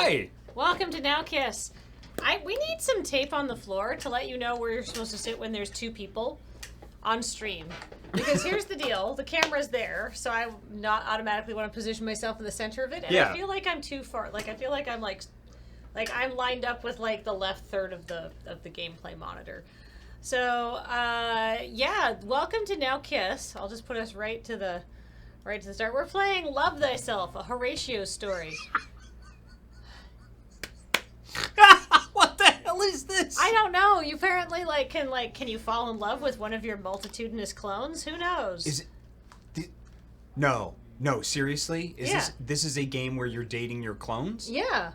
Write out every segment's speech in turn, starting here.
Hi! Welcome to Now Kiss. We need some tape on the floor to let you know where you're supposed to sit when there's two people on stream. Because here's the deal, the camera's there, so I not automatically want to position myself in the center of it, and I feel like I'm too far. Like I feel like I'm like I'm lined up with like the left third of the gameplay monitor. So yeah, welcome to Now Kiss. I'll just put us right to the start. We're playing Love Thyself, a Horatio story. What the hell is this? I don't know. You apparently can you fall in love with one of your multitudinous clones? Who knows? Is it? No, seriously? This is a game where you're dating your clones? Yeah.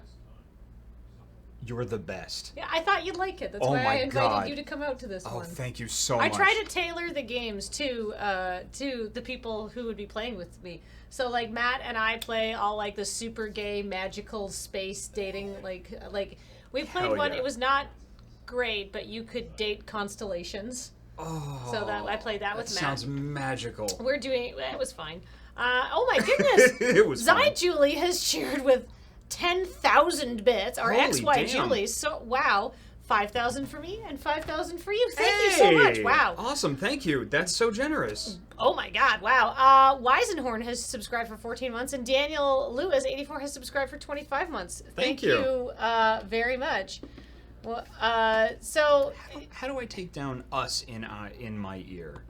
You're the best. Yeah, I thought you'd like it. That's why I invited you to come out to this one. Oh, thank you so much. I try to tailor the games to the people who would be playing with me. So like Matt and I play all like the super gay magical space dating like we played one. Yeah. It was not great, but you could date constellations. Oh. So that I played that with Matt. Sounds magical. We're doing it was fine. Oh my goodness. It was fine. Julie has cheered with 10,000 bits. Our Holy XY damn. Julie. So wow. 5,000 for me and 5,000 for you. Thank you so much. Wow. Awesome. Thank you. That's so generous. Oh my God. Wow. Weisenhorn has subscribed for 14 months and Daniel Lewis, 84, has subscribed for 25 months. Thank you. Very much. Well, so How do I take down us in my ear?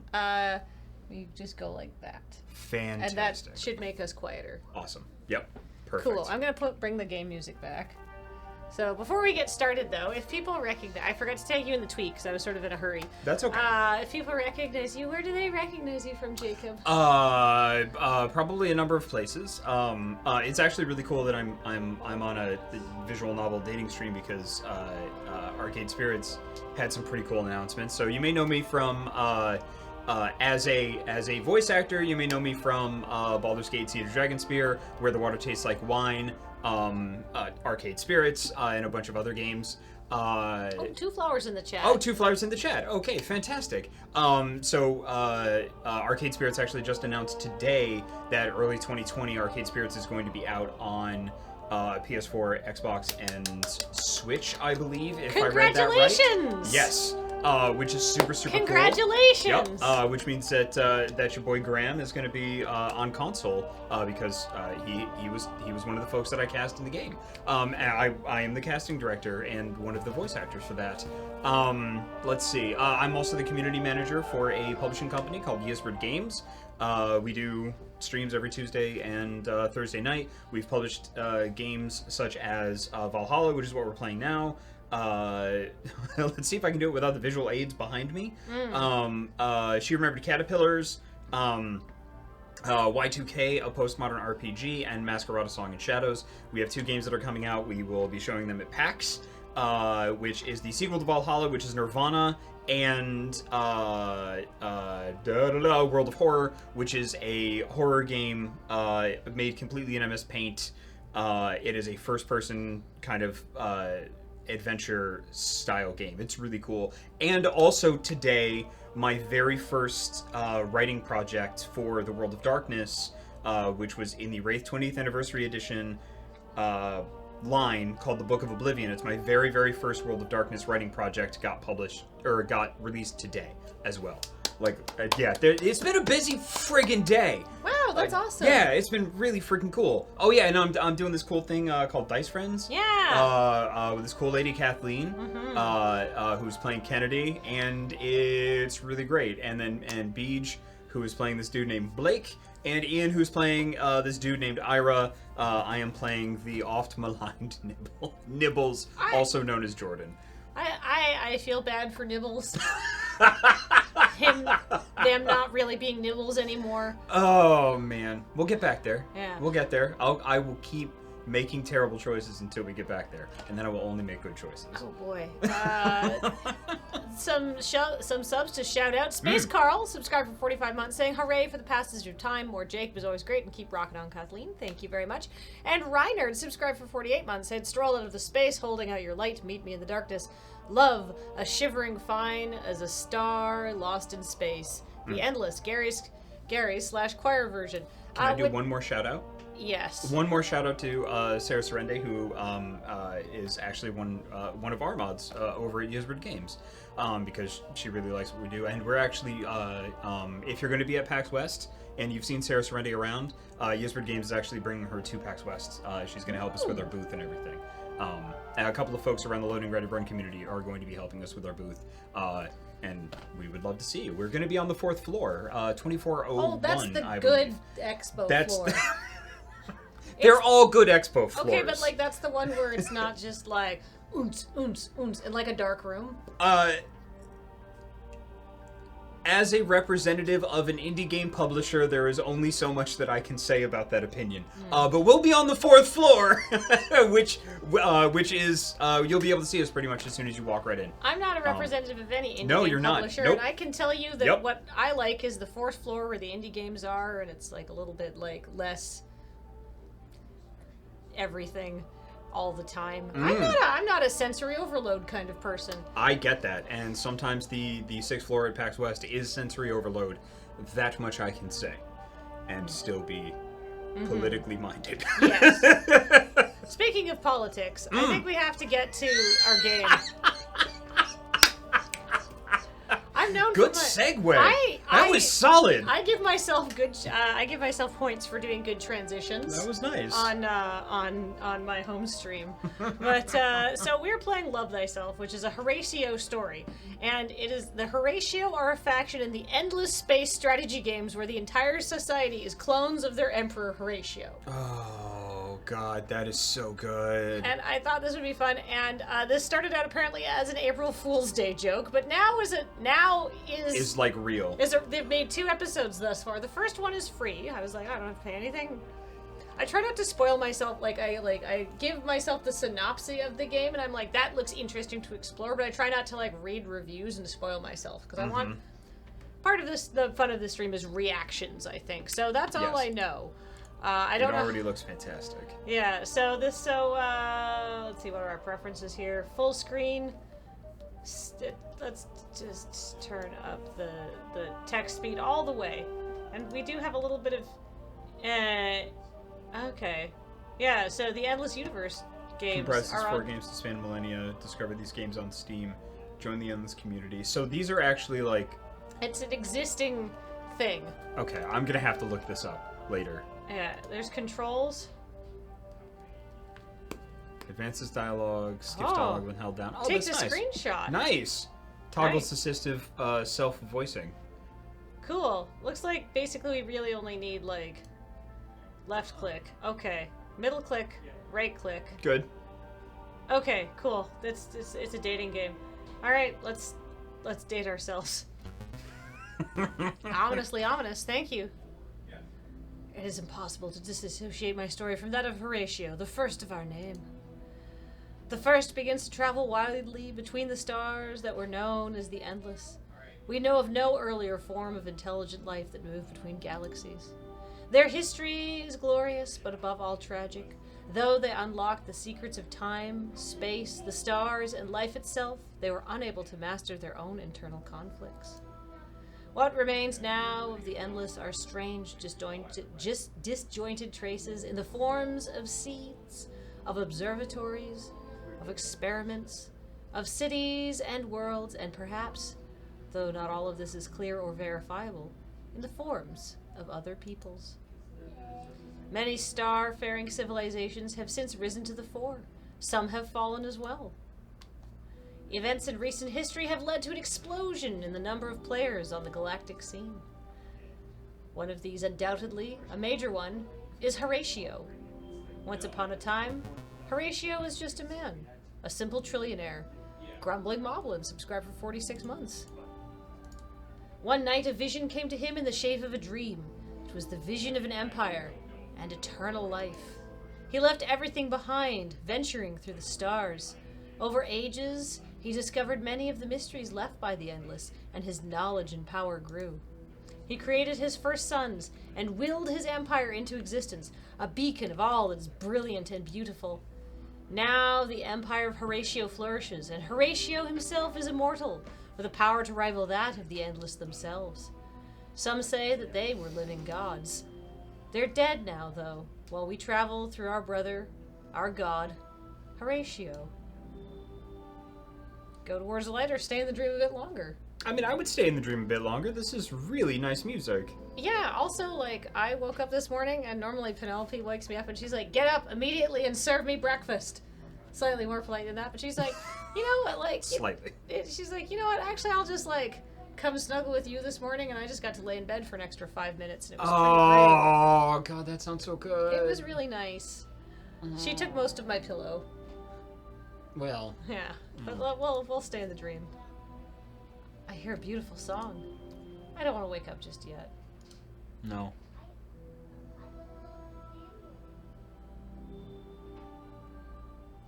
you just go like that. Fantastic. And that should make us quieter. Awesome. Yep. Perfect. Cool. I'm going to bring the game music back. So before we get started, though, if people recognize... I forgot to tag you in the tweet because I was sort of in a hurry. That's okay. If people recognize you, where do they recognize you from, Jacob? Probably a number of places. It's actually really cool that I'm on a visual novel dating stream because Arcade Spirits had some pretty cool announcements. So you may know me from as a voice actor. You may know me from Baldur's Gate: Siege of Dragonspear, Where the Water Tastes Like Wine. Arcade Spirits, and a bunch of other games. Two flowers in the chat. Oh, 2 flowers in the chat. Okay, fantastic. So Arcade Spirits actually just announced today that early 2020 Arcade Spirits is going to be out on PS4, Xbox, and Switch, I believe, if I read that right. Congratulations! Yes. Which is super Congratulations! cool. Yep. Which means that your boy Graham is going to be on console because he was one of the folks that I cast in the game. And I am the casting director and one of the voice actors for that. Let's see. I'm also the community manager for a publishing company called Yesbird Games. We do streams every Tuesday and Thursday night. We've published games such as Valhalla, which is what we're playing now. Let's see if I can do it without the visual aids behind me. She Remembered Caterpillars, Y2K, a postmodern RPG, and Masquerade: Song and Shadows. We have 2 games that are coming out. We will be showing them at PAX, which is the sequel to Valhalla, which is Nirvana, and World of Horror, which is a horror game made completely in MS Paint. It is a first-person kind of adventure style game. It's really cool. And also today, my very first writing project for the World of Darkness, which was in the Wraith 20th Anniversary Edition line called The Book of Oblivion. It's my very, very first World of Darkness writing project, got released today as well. It's been a busy friggin' day. Wow, that's awesome. Yeah, it's been really freaking cool. Oh yeah, and I'm doing this cool thing called Dice Friends. Yeah. With this cool lady Kathleen, who's playing Kennedy, and it's really great. And Beej, who is playing this dude named Blake, and Ian, who's playing this dude named Ira. I am playing the oft maligned Nibbles, also known as Jordan. I feel bad for Nibbles. Them not really being Nibbles anymore. Oh man, we'll get back there. Yeah, we'll get there. I will keep making terrible choices until we get back there, and then I will only make good choices. Oh boy. Some subs to shout out. Space Carl subscribed for 45 months, saying hooray for the passage of time. More Jake was always great, and keep rocking on, Kathleen. Thank you very much. And Reinhard subscribed for 48 months, said stroll out of the space, holding out your light, meet me in the darkness. Love, a shivering fine as a star lost in space. The endless. Gary's Gary/choir version. Can I do one more shout out? Yes. One more shout out to Sarah Sorende, who is actually one of our mods over at Yizbert Games, because she really likes what we do. And we're actually, if you're going to be at PAX West and you've seen Sarah Sorende around, Yizbert Games is actually bringing her to PAX West. She's going to help us with our booth and everything. And a couple of folks around the Loading Ready Run community are going to be helping us with our booth. And we would love to see you. We're going to be on the 4th floor, 2401. Oh, that's the I good believe. expo floor. They're all good expo floors. Okay, but like that's the one where it's not just like oons, oons, oons, in like a dark room. As a representative of an indie game publisher, there is only so much that I can say about that opinion. But we'll be on the 4th floor, which is you'll be able to see us pretty much as soon as you walk right in. I'm not a representative of any indie no, game you're publisher, not. Nope. and I can tell you that what I like is the 4th floor where the indie games are, and it's like a little bit like less everything all the time. I'm not a sensory overload kind of person. I get that, and sometimes the 6th floor at PAX West is sensory overload. That much I can say, and still be politically minded. Yes. Speaking of politics, I think we have to get to our game. I'm known Good for segue. That was solid. I give myself I give myself points for doing good transitions. That was nice. On my home stream. But so we're playing Love Thyself, which is a Horatio story, and it is the Horatio are a faction in the endless space strategy games where the entire society is clones of their emperor Horatio. Oh God, that is so good. And I thought this would be fun, and this started out apparently as an April Fool's Day joke, but now is like real. They've made 2 episodes thus far. The first one is free. I was like, I don't have to pay anything. I try not to spoil myself. I give myself the synopsis of the game, and I'm like, that looks interesting to explore. But I try not to like read reviews and spoil myself because I want part of this. The fun of the stream is reactions. I think so. That's all I know. I don't know. It already looks fantastic. Yeah. So let's see. What are our preferences here? Full screen. Let's just turn up the text speed all the way, and we do have a little bit of okay, yeah. So the Endless Universe games comprises are 4 games to span millennia. Discover these games on Steam. Join the Endless community. So these are actually like it's an existing thing. Okay, I'm gonna have to look this up later. Yeah, there's controls. Advances dialogue, skips dialogue when held down. Oh, takes that's a nice. screenshot. Nice. Toggles assistive self-voicing. Cool. Looks like basically we really only need like left click. Okay. Middle click, right click. Good. Okay, cool. It's a dating game. All right, let's date ourselves. Ominously ominous. Thank you. Yeah. It is impossible to disassociate my story from that of Horatio, the first of our name. The first begins to travel widely between the stars that were known as the Endless. We know of no earlier form of intelligent life that moved between galaxies. Their history is glorious, but above all tragic. Though they unlocked the secrets of time, space, the stars, and life itself, they were unable to master their own internal conflicts. What remains now of the Endless are strange, disjointed traces in the forms of seeds, of observatories, of experiments, of cities and worlds, and perhaps, though not all of this is clear or verifiable, in the forms of other peoples. Many star-faring civilizations have since risen to the fore. Some have fallen as well. Events in recent history have led to an explosion in the number of players on the galactic scene. One of these, undoubtedly, a major one, is Horatio. Once upon a time, Horatio was just a man, a simple trillionaire, grumbling moblin subscribed for 46 months. One night, a vision came to him in the shape of a dream. It was the vision of an empire and eternal life. He left everything behind, venturing through the stars. Over ages, he discovered many of the mysteries left by the Endless, and his knowledge and power grew. He created his first sons and willed his empire into existence, a beacon of all that is brilliant and beautiful. Now the empire of Horatio flourishes, and Horatio himself is immortal, with a power to rival that of the Endless themselves. Some say that they were living gods. They're dead now, though, while we travel through our brother, our god, Horatio. Go towards the light or stay in the dream a bit longer. I mean, I would stay in the dream a bit longer. This is really nice music. Yeah, also, like, I woke up this morning, and normally Penelope wakes me up, and she's like, get up immediately and serve me breakfast. Slightly more polite than that, but she's like, you know what, like... Slightly. She's like, you know what, actually, I'll just, like, come snuggle with you this morning, and I just got to lay in bed for an extra 5 minutes, and it was pretty Oh, God, that sounds so good. great. It was really nice. She took most of my pillow. Well. Yeah, but we'll stay in the dream. I hear a beautiful song. I don't want to wake up just yet. No.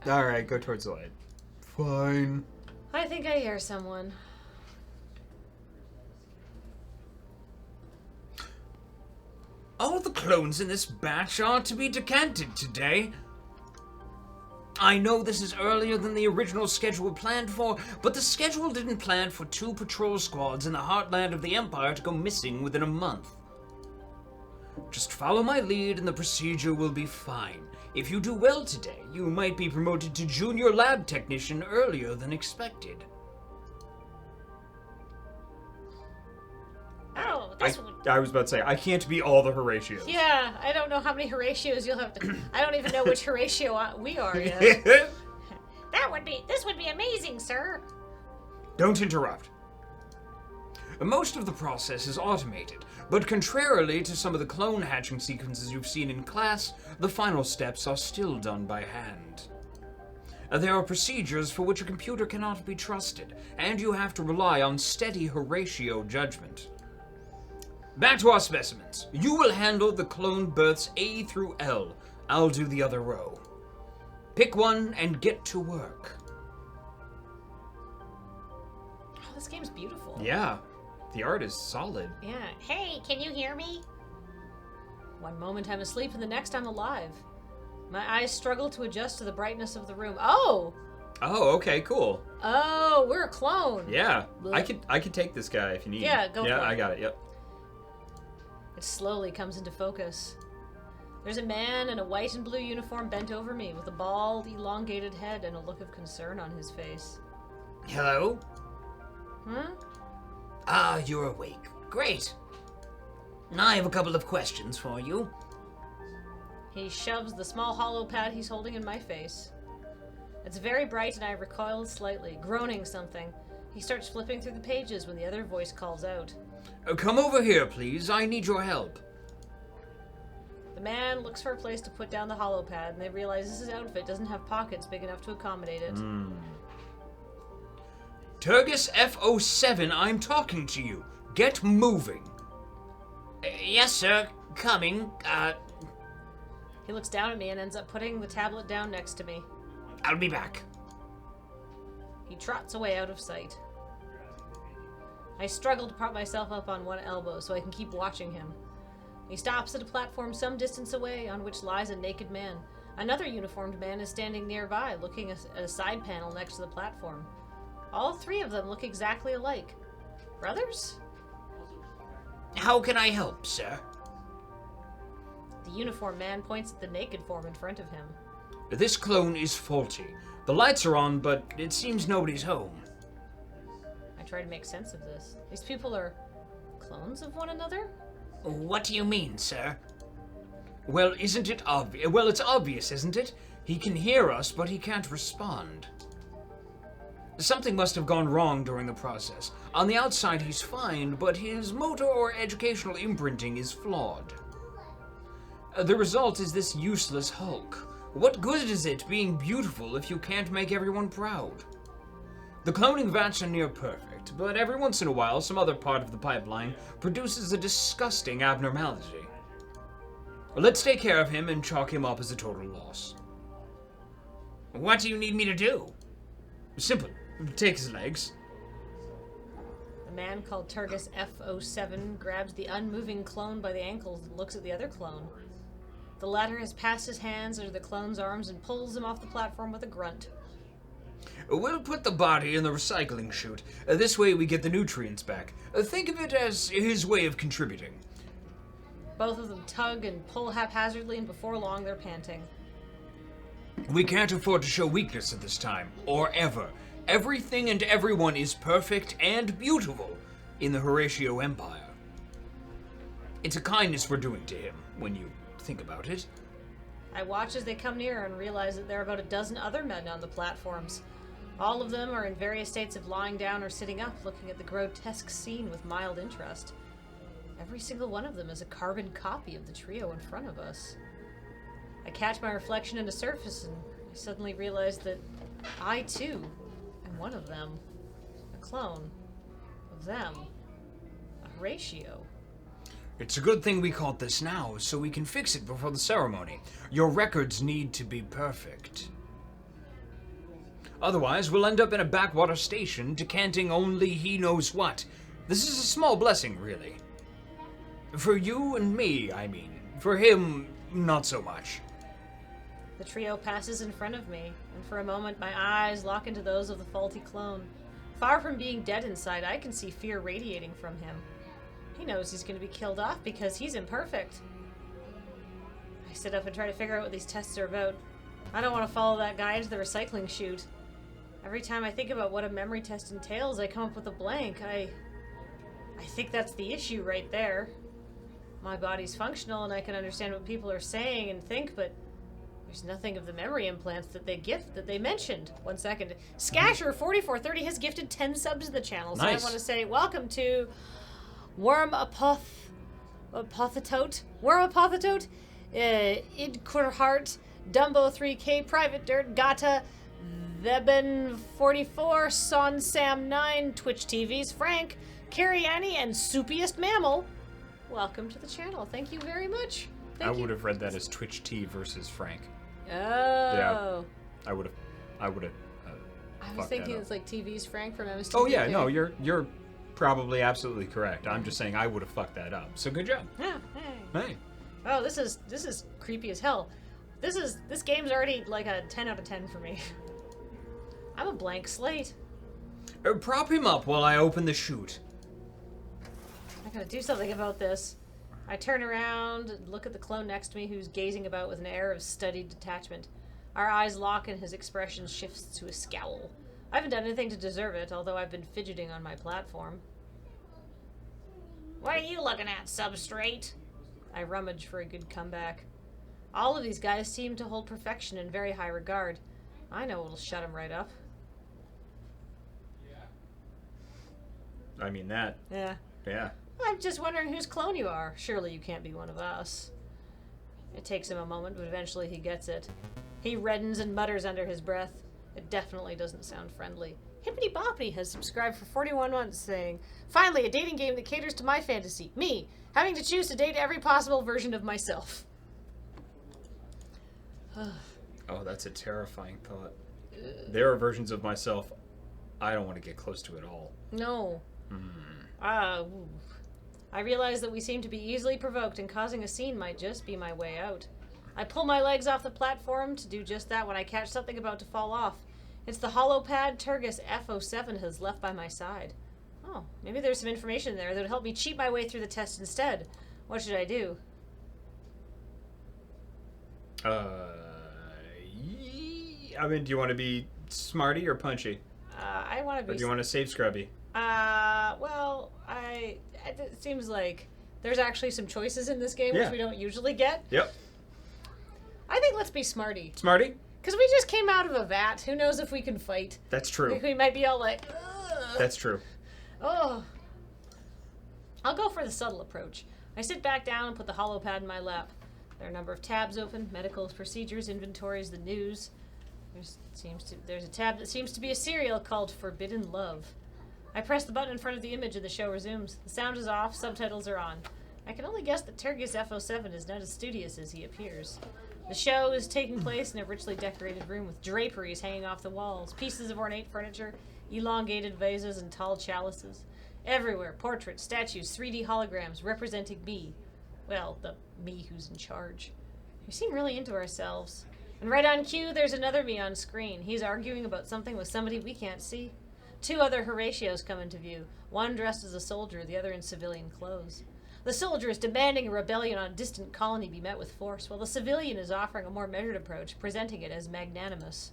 Alright, go towards the light. Fine. I think I hear someone. All the clones in this batch are to be decanted today. I know this is earlier than the original schedule planned for, but the schedule didn't plan for 2 patrol squads in the heartland of the Empire to go missing within a month. Just follow my lead and the procedure will be fine. If you do well today, you might be promoted to junior lab technician earlier than expected. Oh, this one. I was about to say, I can't be all the Horatios. Yeah, I don't know how many Horatios you'll have to... I don't even know which Horatio we are yet. This would be amazing, sir. Don't interrupt. Most of the process is automated, but contrarily to some of the clone hatching sequences you've seen in class, the final steps are still done by hand. There are procedures for which a computer cannot be trusted, and you have to rely on steady Horatio judgment. Back to our specimens. You will handle the clone births A through L. I'll do the other row. Pick one and get to work. Oh, this game's beautiful. Yeah. The art is solid. Yeah. Hey, can you hear me? One moment I'm asleep and the next I'm alive. My eyes struggle to adjust to the brightness of the room. Oh! Oh, okay, cool. Oh, we're a clone. Yeah. Blech. I could take this guy if you need. Yeah, go for it. Yeah, I got it, yep. It slowly comes into focus. There's a man in a white and blue uniform bent over me with a bald, elongated head and a look of concern on his face. Hello? Hmm? Ah, you're awake. Great. I have a couple of questions for you. He shoves the small hollow pad he's holding in my face. It's very bright and I recoil slightly, groaning something. He starts flipping through the pages when the other voice calls out. Come over here, please. I need your help. The man looks for a place to put down the hollow pad and they realize his outfit doesn't have pockets big enough to accommodate it. Turgis F07, I'm talking to you. Get moving. Yes, sir. Coming. He looks down at me and ends up putting the tablet down next to me. I'll be back. He trots away out of sight. I struggle to prop myself up on one elbow so I can keep watching him. He stops at a platform some distance away on which lies a naked man. Another uniformed man is standing nearby, looking at a side panel next to the platform. All 3 of them look exactly alike. Brothers? How can I help, sir? The uniformed man points at the naked form in front of him. This clone is faulty. The lights are on, but it seems nobody's home. I try to make sense of this. These people are clones of one another? What do you mean, sir? Well, isn't it obvious? Well, it's obvious, isn't it? He can hear us, but he can't respond. Something must have gone wrong during the process. On the outside, he's fine, but his motor or educational imprinting is flawed. The result is this useless hulk. What good is it being beautiful if you can't make everyone proud? The cloning vats are near perfect, but every once in a while, some other part of the pipeline produces a disgusting abnormality. Let's take care of him and chalk him up as a total loss. What do you need me to do? Simple. Take his legs. The man called Turgis F07 grabs the unmoving clone by the ankles and looks at the other clone. The latter has passed his hands under the clone's arms and pulls him off the platform with a grunt. We'll put the body in the recycling chute. This way we get the nutrients back. Think of it as his way of contributing. Both of them tug and pull haphazardly, and before long they're panting. We can't afford to show weakness at this time, or ever. Everything and everyone is perfect and beautiful in the Horatio Empire. It's a kindness we're doing to him, when you think about it. I watch as they come near and realize that there are about a dozen other men on the platforms. All of them are in various states of lying down or sitting up, looking at the grotesque scene with mild interest. Every single one of them is a carbon copy of the trio in front of us. I catch my reflection in the surface, and I suddenly realize that I, too, am one of them. A clone of them. A Horatio. It's a good thing we caught this now, so we can fix it before the ceremony. Your records need to be perfect. Otherwise, we'll end up in a backwater station, decanting only he knows what. This is a small blessing, really. For you and me, I mean. For him, not so much. The trio passes in front of me, and for a moment my eyes lock into those of the faulty clone. Far from being dead inside, I can see fear radiating from him. He knows he's going to be killed off because he's imperfect. I sit up and try to figure out what these tests are about. I don't want to follow that guy into the recycling chute. Every time I think about what a memory test entails, I come up with a blank. I think that's the issue right there. My body's functional and I can understand what people are saying and think, but there's nothing of the memory implants that they mentioned. 1 second. Skasher4430 has gifted 10 subs to the channel. So Nice. I want to say welcome to Wormapothetote, Idkurhart, Dumbo3K, Private Dirt, Gata, Theben44, Son Sam 9, Twitch TV's Frank, Carrie Annie, and Soupiest Mammal. Welcome to the channel. Thank you very much. I would have read that as Twitch T versus Frank. Oh. Yeah. I would have. I was thinking it's like TV's Frank from MST. Oh yeah, no, you're probably absolutely correct. I'm just saying I would have fucked that up. So good job. Yeah, hey. Hey. Oh, this is creepy as hell. This game's already like a 10 out of 10 for me. I'm a blank slate. Prop him up while I open the chute. I gotta do something about this. I turn around and look at the clone next to me who's gazing about with an air of studied detachment. Our eyes lock and his expression shifts to a scowl. I haven't done anything to deserve it, although I've been fidgeting on my platform. What are you looking at, substrate? I rummage for a good comeback. All of these guys seem to hold perfection in very high regard. I know what'll shut them right up. I mean that. Yeah. Yeah. I'm just wondering whose clone you are. Surely you can't be one of us. It takes him a moment, but eventually he gets it. He reddens and mutters under his breath. It definitely doesn't sound friendly. Hippity Boppity has subscribed for 41 months, saying, "Finally, a dating game that caters to my fantasy. Me, having to choose to date every possible version of myself." Oh, that's a terrifying thought. There are versions of myself I don't want to get close to at all. No. Ooh. I realize that we seem to be easily provoked, and causing a scene might just be my way out. I pull my legs off the platform to do just that when I catch something about to fall off. It's the holopad Turgis F07 has left by my side. Oh, maybe there's some information there that would help me cheat my way through the test instead. What should I do? I mean, do you want to be smarty or punchy? I want to be... Or do you want to save scrubby? Well, it seems like there's actually some choices in this game which Yeah. we don't usually get. Yep. I think let's be smarty. Smarty? Because we just came out of a vat. Who knows if we can fight? That's true. We might be all like, ugh. That's true. Oh. I'll go for the subtle approach. I sit back down and put the holopad in my lap. There are a number of tabs open: medicals, procedures, inventories, the news. There's a tab that seems to be a serial called Forbidden Love. I press the button in front of the image and the show resumes. The sound is off, subtitles are on. I can only guess that Turgis F07 is not as studious as he appears. The show is taking place in a richly decorated room with draperies hanging off the walls, pieces of ornate furniture, elongated vases, and tall chalices. Everywhere, portraits, statues, 3D holograms representing me. Well, the me who's in charge. We seem really into ourselves. And right on cue, there's another me on screen. He's arguing about something with somebody we can't see. 2 other Horatios come into view, one dressed as a soldier, the other in civilian clothes. The soldier is demanding a rebellion on a distant colony be met with force, while the civilian is offering a more measured approach, presenting it as magnanimous.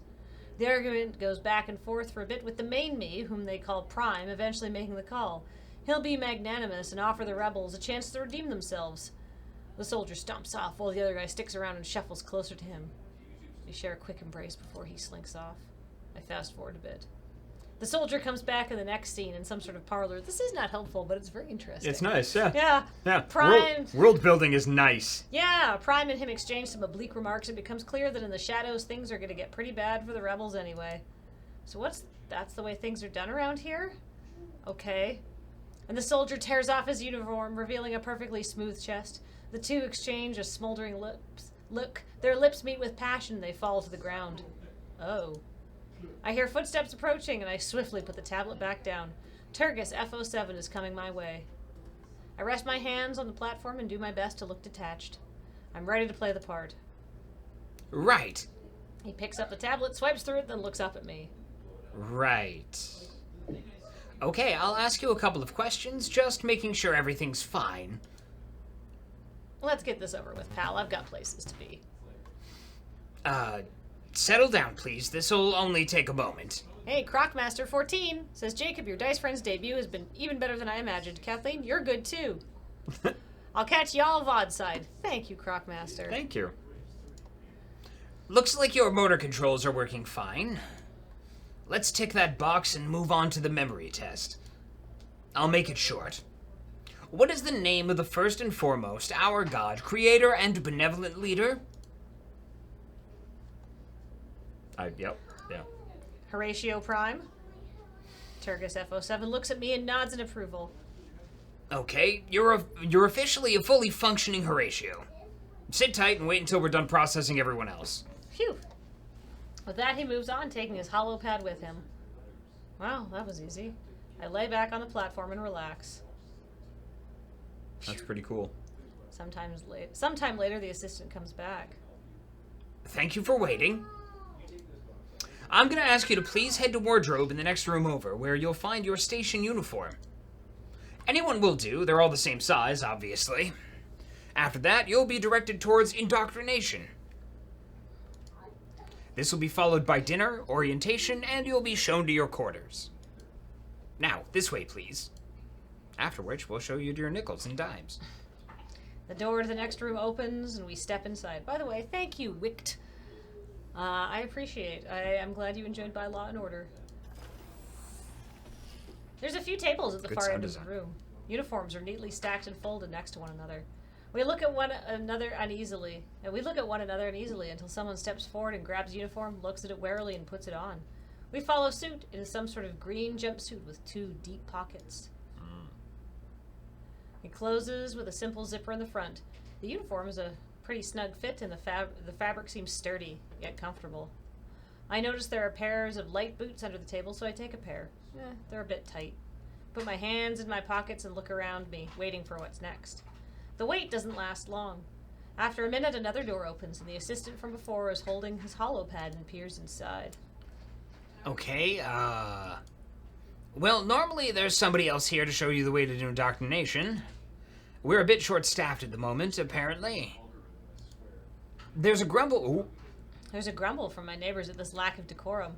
The argument goes back and forth for a bit, with the main me, whom they call Prime, eventually making the call. He'll be magnanimous and offer the rebels a chance to redeem themselves. The soldier stomps off while the other guy sticks around and shuffles closer to him. We share a quick embrace before he slinks off. I fast forward a bit. The soldier comes back in the next scene in some sort of parlor. This is not helpful, but it's very interesting. It's nice, yeah. Yeah. Yeah. Prime. World building is nice. Yeah, Prime and him exchange some oblique remarks. It becomes clear that in the shadows, things are going to get pretty bad for the rebels anyway. So that's the way things are done around here? Okay. And the soldier tears off his uniform, revealing a perfectly smooth chest. The 2 exchange a smoldering look. Their lips meet with passion. They fall to the ground. Oh. I hear footsteps approaching, and I swiftly put the tablet back down. Turgus F07 is coming my way. I rest my hands on the platform and do my best to look detached. I'm ready to play the part. Right. He picks up the tablet, swipes through it, then looks up at me. Right. Okay, I'll ask you a couple of questions, just making sure everything's fine. Let's get this over with, pal. I've got places to be. Settle down, please. This'll only take a moment. Hey, Crocmaster 14 says, Jacob, your Dice Friends debut has been even better than I imagined. Kathleen, you're good too. I'll catch y'all vodside. Thank you, Crocmaster. Thank you. Looks like your motor controls are working fine. Let's tick that box and move on to the memory test. I'll make it short. What is the name of the first and foremost, our god, creator, and benevolent leader? Yep. Yeah. Horatio Prime. Turgus F07 looks at me and nods in approval. Okay, you're officially a fully functioning Horatio. Sit tight and wait until we're done processing everyone else. Phew. With that, he moves on, taking his hollow pad with him. Wow, that was easy. I lay back on the platform and relax. That's pretty cool. Sometime later, the assistant comes back. Thank you for waiting. I'm gonna ask you to please head to wardrobe in the next room over, where you'll find your station uniform. Anyone will do, they're all the same size, obviously. After that, you'll be directed towards indoctrination. This will be followed by dinner, orientation, and you'll be shown to your quarters. Now, this way, please. After which, we'll show you your nickels and dimes. The door to the next room opens, and we step inside. By the way, thank you, Wicht. I appreciate. I'm glad you enjoyed By Law and Order. There's a few tables at the far end of the room. Uniforms are neatly stacked and folded next to one another. We look at one another uneasily until someone steps forward and grabs a uniform, looks at it warily, and puts it on. We follow suit. It is some sort of green jumpsuit with 2 deep pockets. It closes with a simple zipper in the front. The uniform is a pretty snug fit, and the fabric seems sturdy, yet comfortable. I notice there are pairs of light boots under the table, so I take a pair. They're a bit tight. Put my hands in my pockets and look around me, waiting for what's next. The wait doesn't last long. After a minute, another door opens, and the assistant from before is holding his hollow pad and peers inside. Okay, well, normally there's somebody else here to show you the way to do indoctrination. We're a bit short-staffed at the moment, apparently. There's a grumble. Ooh. There's a grumble from my neighbors at this lack of decorum.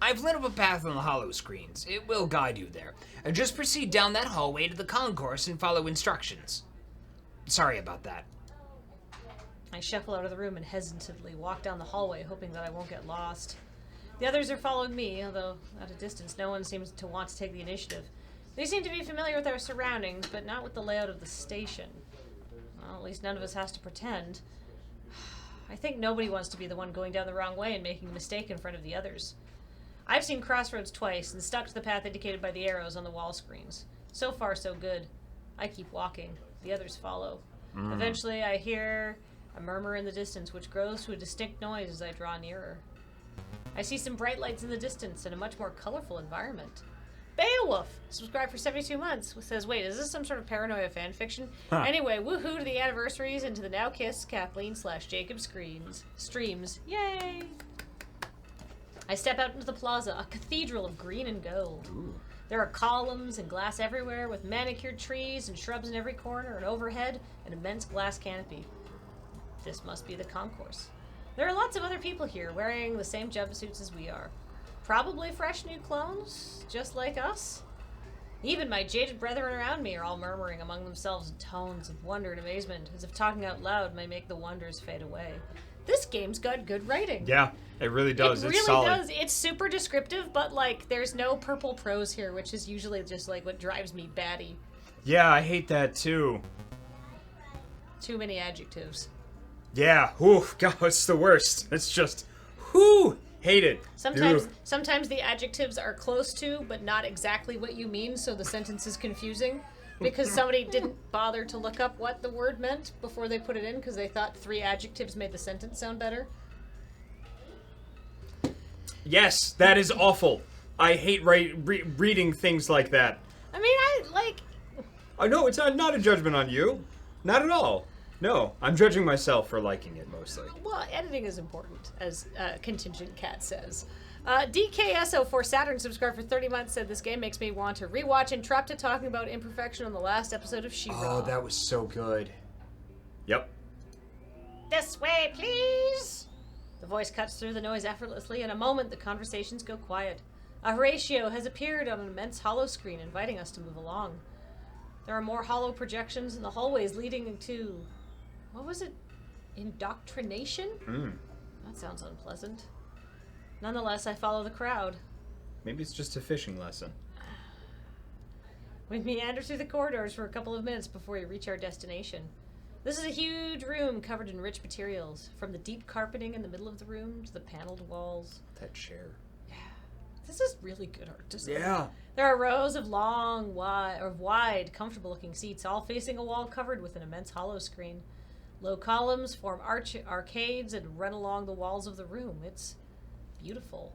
I've lit up a path on the hollow screens. It will guide you there. Just proceed down that hallway to the concourse and follow instructions. Sorry about that. I shuffle out of the room and hesitantly walk down the hallway, hoping that I won't get lost. The others are following me, although at a distance no one seems to want to take the initiative. They seem to be familiar with our surroundings, but not with the layout of the station. Well, at least none of us has to pretend. I think nobody wants to be the one going down the wrong way and making a mistake in front of the others. I've seen crossroads twice and stuck to the path indicated by the arrows on the wall screens. So far, so good. I keep walking. The others follow. Eventually, I hear a murmur in the distance, which grows to a distinct noise as I draw nearer. I see some bright lights in the distance and a much more colorful environment. Beowulf, subscribed for 72 months, says, wait, is this some sort of paranoia fan fiction? Huh. Anyway, woohoo to the anniversaries and to the now kissed Kathleen / Jacob streams. Yay! I step out into the plaza, a cathedral of green and gold. Ooh. There are columns and glass everywhere, with manicured trees and shrubs in every corner, and overhead, an immense glass canopy. This must be the concourse. There are lots of other people here, wearing the same jumpsuits as we are. Probably fresh new clones, just like us. Even my jaded brethren around me are all murmuring among themselves in tones of wonder and amazement, as if talking out loud may make the wonders fade away. This game's got good writing. Yeah, it really does. It It's really solid. does. It's super descriptive, but like there's no purple prose here, which is usually just like what drives me batty. Yeah, I hate that too. Too many adjectives. Yeah, oof, God, it's the worst. It's just, whoo, hate it. Sometimes the adjectives are close to, but not exactly what you mean, so the sentence is confusing. Because somebody didn't bother to look up what the word meant before they put it in, because they thought 3 adjectives made the sentence sound better. Yes, that is awful. I hate reading things like that. I mean, No, it's not a judgment on you. Not at all. No, I'm judging myself for liking it mostly. well, editing is important, as Contingent Cat says. DKSO4 Saturn subscribed for 30 months, said this game makes me want to rewatch Interrupted talking about imperfection on the last episode of She-Ra. Oh, that was so good. Yep. This way, please! The voice cuts through the noise effortlessly. In a moment, the conversations go quiet. A Horatio has appeared on an immense hollow screen, inviting us to move along. There are more hollow projections in the hallways leading to... what was it? Indoctrination? That sounds unpleasant. Nonetheless, I follow the crowd. Maybe it's just a fishing lesson. We meander through the corridors for a couple of minutes before we reach our destination. This is a huge room covered in rich materials, from the deep carpeting in the middle of the room to the paneled walls. That chair. This is really good art design. Yeah. There are rows of wide, comfortable-looking seats, all facing a wall covered with an immense hollow screen. Low columns form arcades and run along the walls of the room. It's beautiful.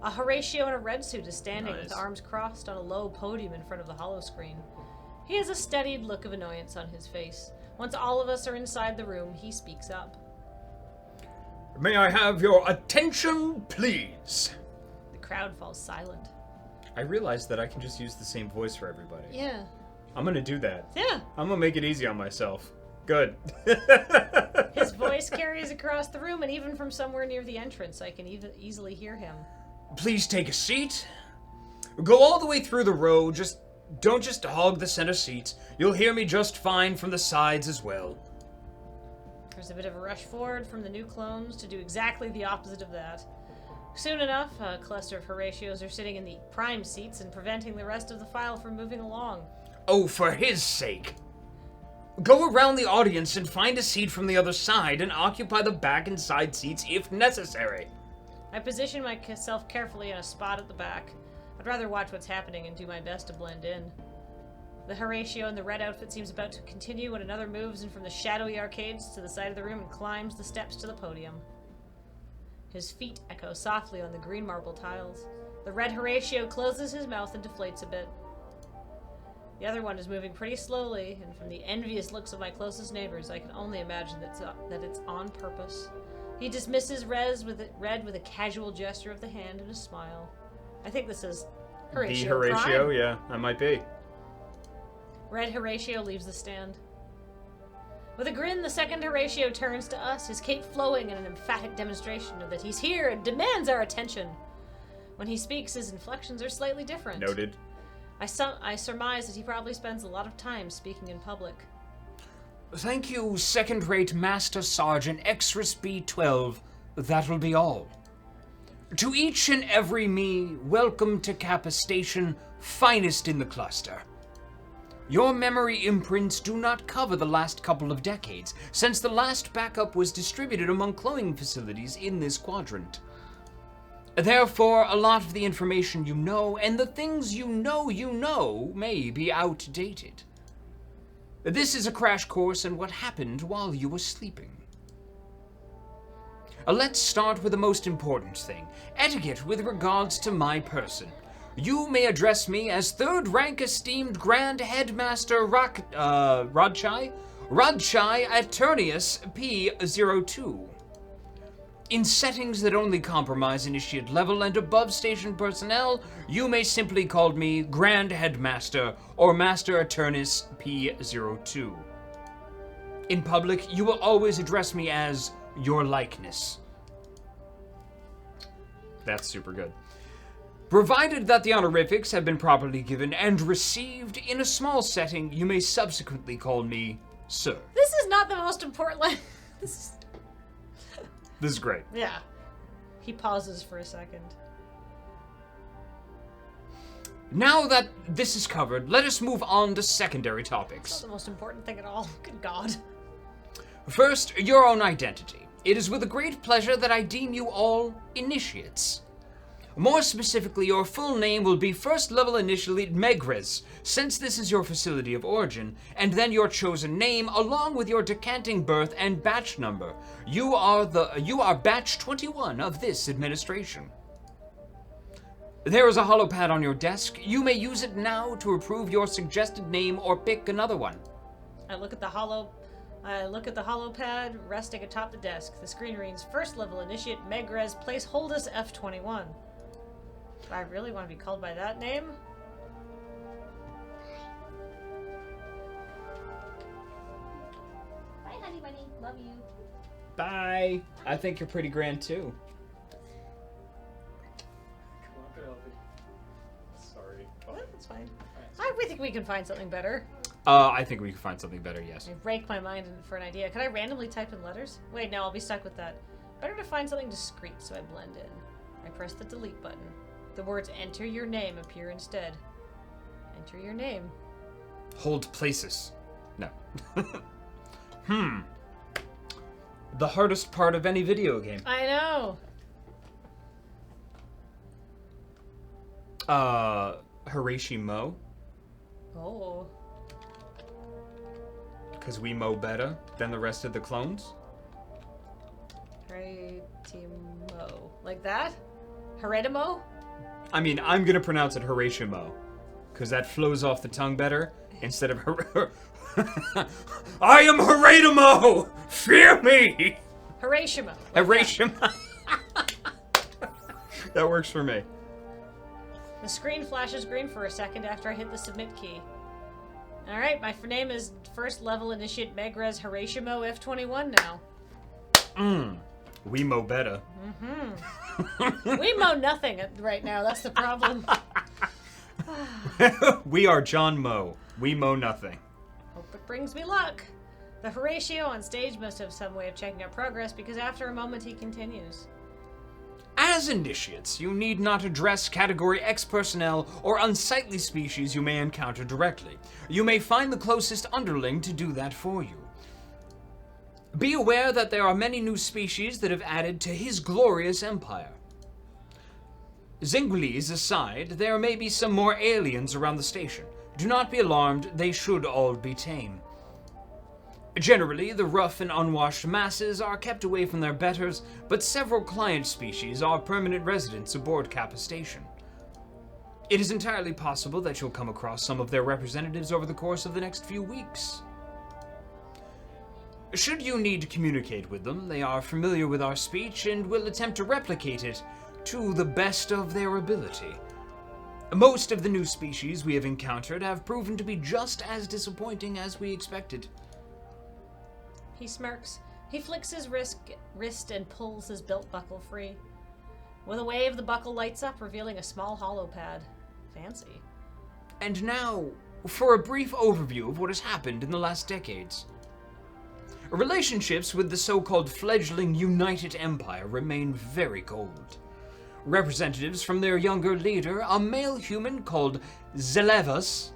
A Horatio in a red suit is standing with arms crossed on a low podium in front of the hollow screen. He has a studied look of annoyance on his face. Once all of us are inside the room, he speaks up. May I have your attention, please? The crowd falls silent. I realized that I can just use the same voice for everybody. Yeah. I'm gonna do that. Yeah. I'm gonna make it easy on myself. Good. His voice carries across the room, and even from somewhere near the entrance, I can easily hear him. Please take a seat. Go all the way through the row. Don't just hog the center seats. You'll hear me just fine from the sides as well. There's a bit of a rush forward from the new clones to do exactly the opposite of that. Soon enough, a cluster of Horatios are sitting in the prime seats and preventing the rest of the file from moving along. Oh, for his sake. Go around the audience and find a seat from the other side and occupy the back and side seats if necessary. I position myself carefully in a spot at the back. I'd rather watch what's happening and do my best to blend in. The Horatio in the red outfit seems about to continue when another moves in from the shadowy arcades to the side of the room and climbs the steps to the podium. His feet echo softly on the green marble tiles. The red Horatio closes his mouth and deflates a bit. The other one is moving pretty slowly, and from the envious looks of my closest neighbors, I can only imagine that it's on purpose. He dismisses red with a casual gesture of the hand and a smile. I think this is Horatio. The Horatio, Prime. yeah, that might be. Red Horatio leaves the stand. With a grin, the second Horatio turns to us, his cape flowing in an emphatic demonstration of that he's here and demands our attention. When he speaks, his inflections are slightly different. Noted. I surmise that he probably spends a lot of time speaking in public. Thank you, second-rate Master Sergeant Extras B12. That will be all. To each and every me, welcome to Kappa Station, finest in the cluster. Your memory imprints do not cover the last couple of decades, since the last backup was distributed among cloning facilities in this quadrant. Therefore, a lot of the information you know, and the things you know, may be outdated. This is a crash course in what happened while you were sleeping. Let's start with the most important thing, etiquette with regards to my person. you may address me as third-rank esteemed Grand Headmaster Rodchai Eternius P02. In settings that only compromise initiate level and above station personnel, you may simply call me Grand Headmaster or Master Eternius P02. In public, you will always address me as your likeness. That's super good. Provided that the honorifics have been properly given and received in a small setting, you may subsequently call me Sir. This is not the most important line. This is great. Yeah. He pauses for a second. Now that this is covered, let us move on to secondary It's topics. not the most important thing at all. Good God. First, your own identity. It is with a great pleasure that I deem you all initiates. More specifically, your full name will be First Level Initiate Megrez, since this is your facility of origin, and then your chosen name, along with your decanting birth and batch number. You are batch 21 of this administration. There is a holopad on your desk. You may use it now to approve your suggested name or pick another one. I look at the holopad resting atop the desk. The screen reads, First Level Initiate Megrez, place Holdus F21. Do I really want to be called by that name? Bye, honey bunny. Love you. Bye. I think you're pretty grand too. Sorry. That's fine. We think we can find something better. I think we can find something better, yes. I rake my mind for an idea. Could I randomly type in letters? Wait, no, I'll be stuck with that. Better to find something discreet so I blend in. I press the delete button. The words enter your name appear instead. Enter your name. Hold places. No. The hardest part of any video game. I know. Horatio. Oh. Because we mow better than the rest of the clones. Horatimo. Like that? Heredimo? I mean, I'm gonna pronounce it Horatio, because that flows off the tongue better instead of I am Horatio! Fear me! Horatimo. Horatio. That works for me. The screen flashes green for a second after I hit the submit key. Alright, my name is First Level Initiate Megrez Horatio F21 now. We mow better. We mow nothing right now, that's the problem. We are John Moe. We mow nothing. Hope it brings me luck. The Horatio on stage must have some way of checking our progress because after a moment he continues. As initiates, you need not address Category X personnel or unsightly species you may encounter directly. You may find the closest underling to do that for you. Be aware that there are many new species that have added to his glorious empire. Zingulis aside, there may be some more aliens around the station. Do not be alarmed, they should all be tame. Generally, the rough and unwashed masses are kept away from their betters, but several client species are permanent residents aboard Kappa Station. It is entirely possible that you'll come across some of their representatives over the course of the next few weeks. Should you need to communicate with them, they are familiar with our speech and will attempt to replicate it to the best of their ability. Most of the new species we have encountered have proven to be just as disappointing as we expected. He smirks. He flicks his wrist and pulls his belt buckle free. With a wave, the buckle lights up, revealing a small hollow pad. Fancy. And now, for a brief overview of what has happened in the last decades. Relationships with the so-called fledgling United Empire remain very cold. Representatives from their younger leader, a male human called Zelevus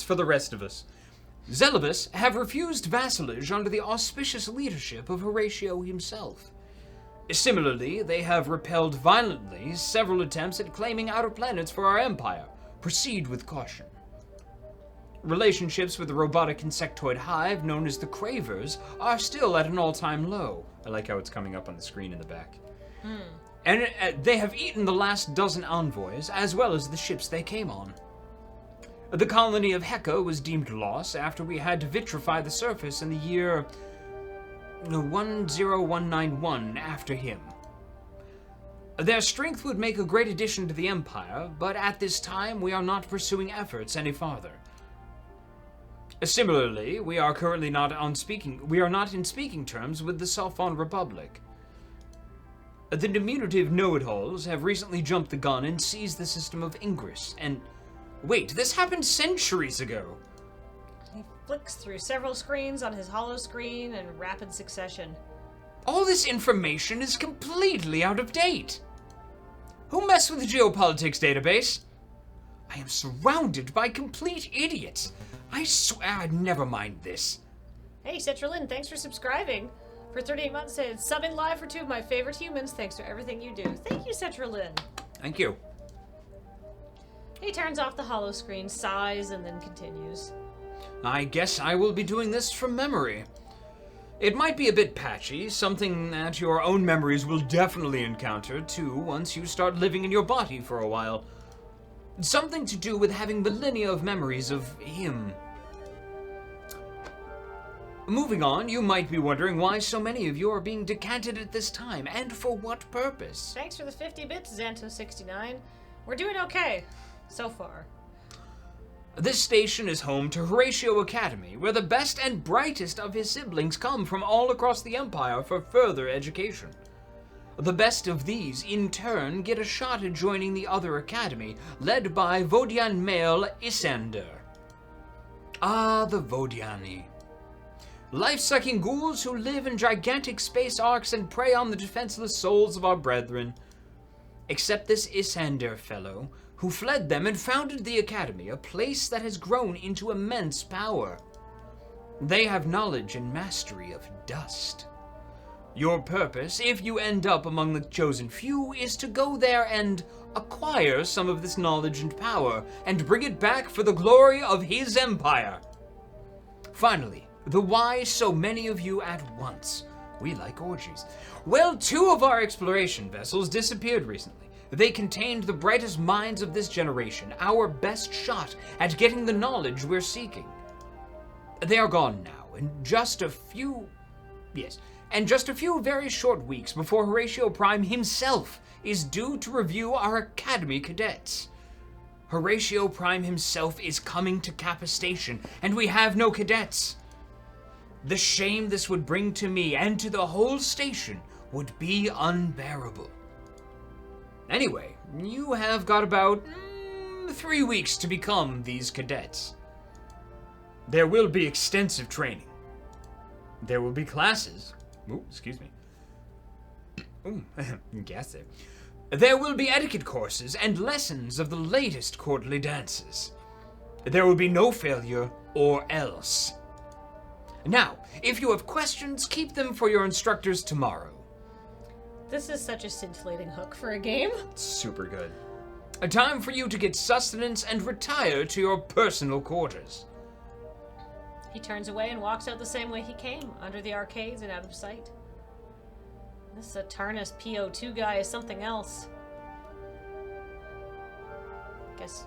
for the rest of us. Zelevus have refused vassalage under the auspicious leadership of Horatio himself. Similarly, they have repelled violently several attempts at claiming outer planets for our empire. Proceed with caution. Relationships with the robotic insectoid hive known as the Cravers are still at an all-time low. I like how it's coming up on the screen in the back. and they have eaten the last dozen envoys, as well as the ships they came on. The colony of Heka was deemed lost after we had to vitrify the surface in the year 10191 after him. Their strength would make a great addition to the Empire, but at this time we are not pursuing efforts any farther. Similarly, we are currently not in speaking terms with the Sulfon Republic. The diminutive know-it-alls have recently jumped the gun and seized the system of Ingress, and wait, this happened centuries ago! He flicks through several screens on his hollow screen in rapid succession. All this information is completely out of date! Who messed with the geopolitics database? I am surrounded by complete idiots. I swear, never mind this. Hey, Cetralyn, thanks for subscribing. For 38 months, and subbing live for two of my favorite humans, thanks for everything you do. Thank you, Cetralyn. Thank you. He turns off the hollow screen, sighs, and then continues. I guess I will be doing this from memory. It might be a bit patchy, something that your own memories will definitely encounter, too, once you start living in your body for a while. Something to do with having millennia of memories of him. Moving on, you might be wondering why so many of you are being decanted at this time, and for what purpose. Thanks for the 50 bits, Xanto69. We're doing okay, so far. This station is home to Horatio Academy, where the best and brightest of his siblings come from all across the Empire for further education. The best of these, in turn, get a shot at joining the other academy, led by Vodian male Isander. Ah, the Vodiani. Life-sucking ghouls who live in gigantic space arcs and prey on the defenseless souls of our brethren. Except this Isander fellow, who fled them and founded the academy, a place that has grown into immense power. They have knowledge and mastery of dust. Your purpose, if you end up among the chosen few, is to go there and acquire some of this knowledge and power, and bring it back for the glory of his empire. Finally, the why so many of you at once. We like orgies. Well, 2 of our exploration vessels disappeared recently. They contained the brightest minds of this generation, our best shot at getting the knowledge we're seeking. They are gone now, and just a few very short weeks before Horatio Prime himself is due to review our Academy cadets. Horatio Prime himself is coming to Kappa Station, and we have no cadets. The shame this would bring to me and to the whole station would be unbearable. Anyway, you have got about 3 weeks to become these cadets. There will be extensive training. There will be classes. Ooh, excuse me. Ooh, gas there. There will be etiquette courses and lessons of the latest courtly dances. There will be no failure or else. Now, if you have questions, keep them for your instructors tomorrow. This is such a scintillating hook for a game. Super good. A time for you to get sustenance and retire to your personal quarters. He turns away and walks out the same way he came, under the arcades and out of sight. This Saturnus PO2 guy is something else. Guess.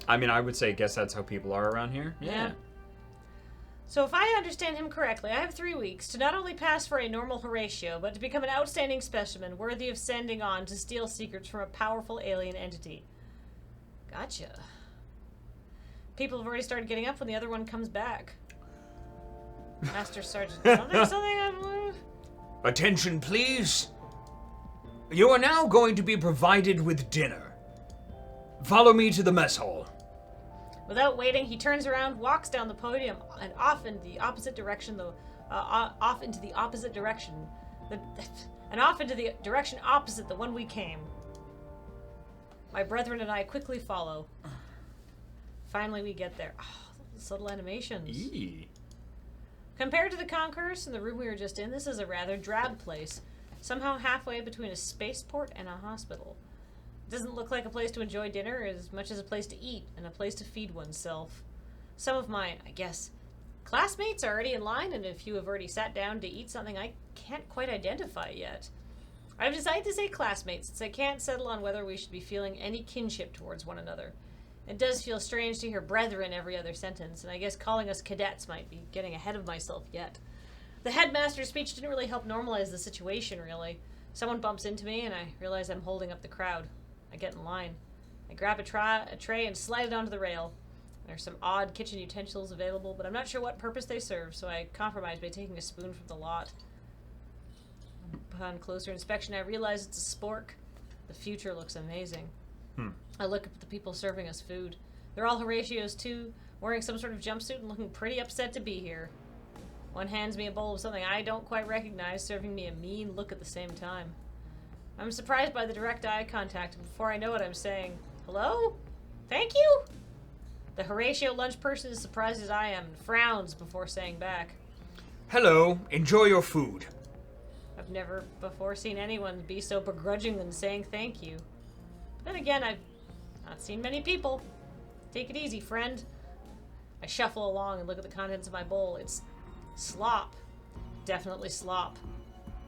I mean, I would say, guess that's how people are around here. Yeah. So if I understand him correctly, I have 3 weeks to not only pass for a normal Horatio, but to become an outstanding specimen worthy of sending on to steal secrets from a powerful alien entity. Gotcha. People have already started getting up when the other one comes back. Master Sergeant, something. Attention, please. You are now going to be provided with dinner. Follow me to the mess hall. Without waiting, he turns around, walks down the podium, and off into the opposite direction. Off into the opposite direction opposite the one we came. My brethren and I quickly follow. Finally, we get there. Oh, the subtle animations. Eee. Compared to the Conquerors in the room we were just in, this is a rather drab place. Somehow halfway between a spaceport and a hospital. It doesn't look like a place to enjoy dinner as much as a place to eat and a place to feed oneself. Some of my, I guess, classmates are already in line, and a few have already sat down to eat something I can't quite identify yet. I've decided to say classmates, since I can't settle on whether we should be feeling any kinship towards one another. It does feel strange to hear brethren every other sentence, and I guess calling us cadets might be getting ahead of myself yet. The headmaster's speech didn't really help normalize the situation, really. Someone bumps into me, and I realize I'm holding up the crowd. I get in line. I grab a tray and slide it onto the rail. There's some odd kitchen utensils available, but I'm not sure what purpose they serve, so I compromise by taking a spoon from the lot. Upon closer inspection, I realize it's a spork. The future looks amazing. I look at the people serving us food. They're all Horatios too, wearing some sort of jumpsuit and looking pretty upset to be here. One hands me a bowl of something I don't quite recognize, serving me a mean look at the same time. I'm surprised by the direct eye contact, and before I know what I'm saying, hello? Thank you? The Horatio lunch person is surprised as I am and frowns before saying back. Hello, enjoy your food. I've never before seen anyone be so begrudging than saying thank you. But then again, I've not seen many people. Take it easy, friend. I shuffle along and look at the contents of my bowl. It's slop. Definitely slop.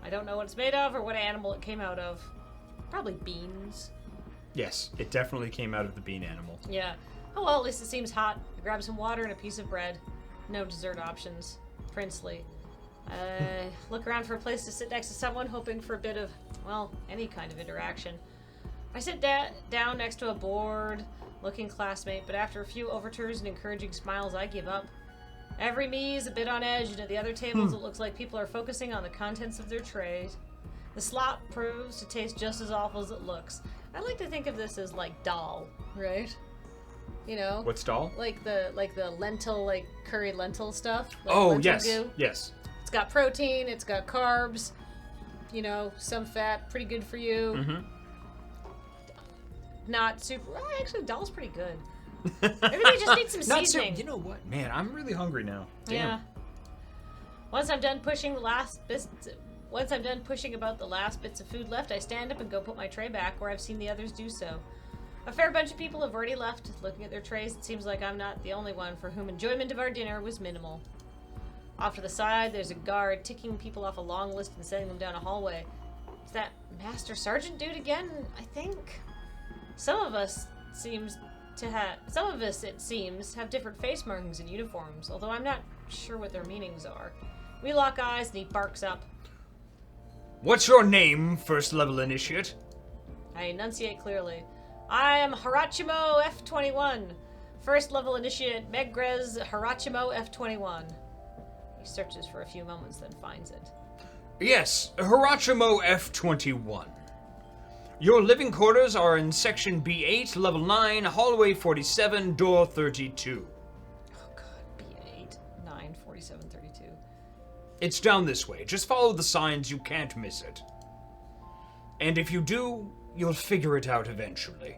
I don't know what it's made of or what animal it came out of. Probably beans. Yes, it definitely came out of the bean animal. Yeah. Oh well, at least it seems hot. I grab some water and a piece of bread. No dessert options. Princely. I look around for a place to sit next to someone, hoping for a bit of, well, any kind of interaction. I sit down next to a bored-looking classmate, but after a few overtures and encouraging smiles, I give up. Every me is a bit on edge, and at the other tables it looks like people are focusing on the contents of their trays. The slop proves to taste just as awful as it looks. I like to think of this as like dal, right? You know? What's dal? Like the lentil, like curry lentil stuff. Like Oh, lentil yes. goo. Yes. It's got protein, it's got carbs, you know, some fat, pretty good for you. Mm-hmm. Not super. Well, actually, dal's pretty good. Maybe they just need some seasoning. You know what? Man, I'm really hungry now. Damn. Yeah. Once I'm done pushing about the last bits of food left, I stand up and go put my tray back where I've seen the others do so. A fair bunch of people have already left. Looking at their trays, it seems like I'm not the only one for whom enjoyment of our dinner was minimal. Off to the side, there's a guard ticking people off a long list and sending them down a hallway. Is that Master Sergeant dude again? I think. Some of us, it seems, have different face markings and uniforms, although I'm not sure what their meanings are. We lock eyes and he barks up. What's your name, first level initiate? I enunciate clearly. I am Horatio F21. First level initiate Megrez Horatio F21. He searches for a few moments, then finds it. Yes, Horatio F21. Your living quarters are in section B8, level 9, hallway 47, door 32. Oh god, B8, 9, 47, 32. It's down this way. Just follow the signs, you can't miss it. And if you do, you'll figure it out eventually.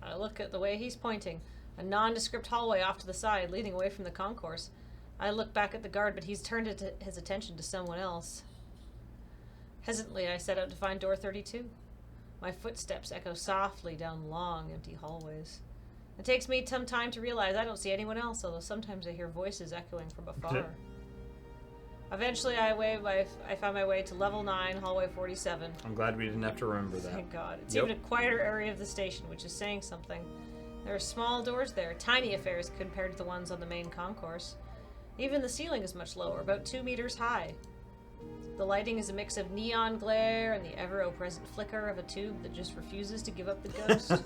I look at the way he's pointing. A nondescript hallway off to the side, leading away from the concourse. I look back at the guard, but he's turned his attention to someone else. Hesitantly, I set out to find door 32. My footsteps echo softly down long, empty hallways. It takes me some time to realize I don't see anyone else, although sometimes I hear voices echoing from afar. Eventually, I found my way to level 9, hallway 47. I'm glad we didn't have to remember that. Thank God. It's even a quieter area of the station, which is saying something. There are small doors there, tiny affairs compared to the ones on the main concourse. Even the ceiling is much lower, about 2 meters high. The lighting is a mix of neon glare and the ever-present flicker of a tube that just refuses to give up the ghost.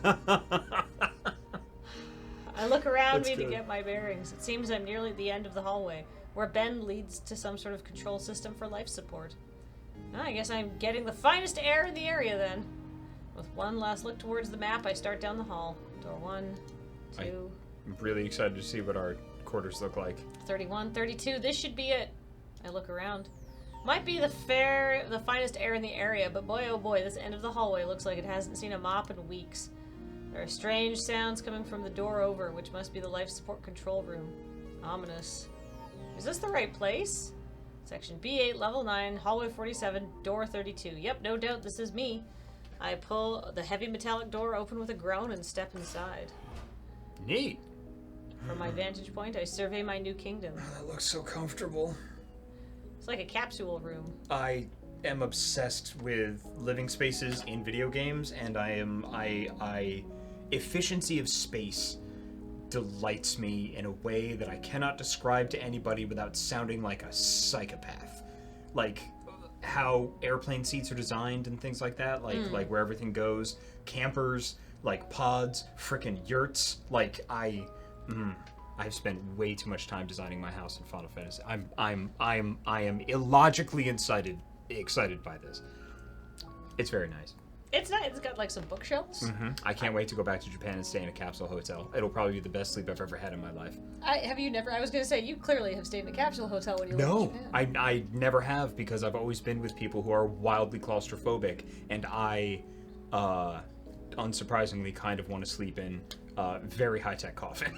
I look around me to get my bearings. It seems I'm nearly at the end of the hallway, where a bend leads to some sort of control system for life support. I guess I'm getting the finest air in the area then. With one last look towards the map, I start down the hall. Door 1, 2... I'm really excited to see what our quarters look like. 31, 32, this should be it. I look around. Might be the finest air in the area, but boy oh boy, this end of the hallway looks like it hasn't seen a mop in weeks. There are strange sounds coming from the door over, which must be the life support control room. Ominous. Is this the right place? Section B8, level 9, hallway 47, door 32. Yep, no doubt this is me. I pull the heavy metallic door open with a groan and step inside. Neat. From my vantage point, I survey my new kingdom. That looks so comfortable. It's like a capsule room. I am obsessed with living spaces in video games, and I efficiency of space delights me in a way that I cannot describe to anybody without sounding like a psychopath. Like how airplane seats are designed and things like that, like where everything goes, campers, like pods, frickin' yurts. Like I've spent way too much time designing my house in Final Fantasy. I am illogically excited by this. It's very nice. It's nice. It's got like some bookshelves. I can't wait to go back to Japan and stay in a capsule hotel. It'll probably be the best sleep I've ever had in my life. Have you never? I was gonna say you clearly have stayed in a capsule hotel when you lived in Japan. I never have, because I've always been with people who are wildly claustrophobic, and I, unsurprisingly, kind of want to sleep in very high-tech coffin.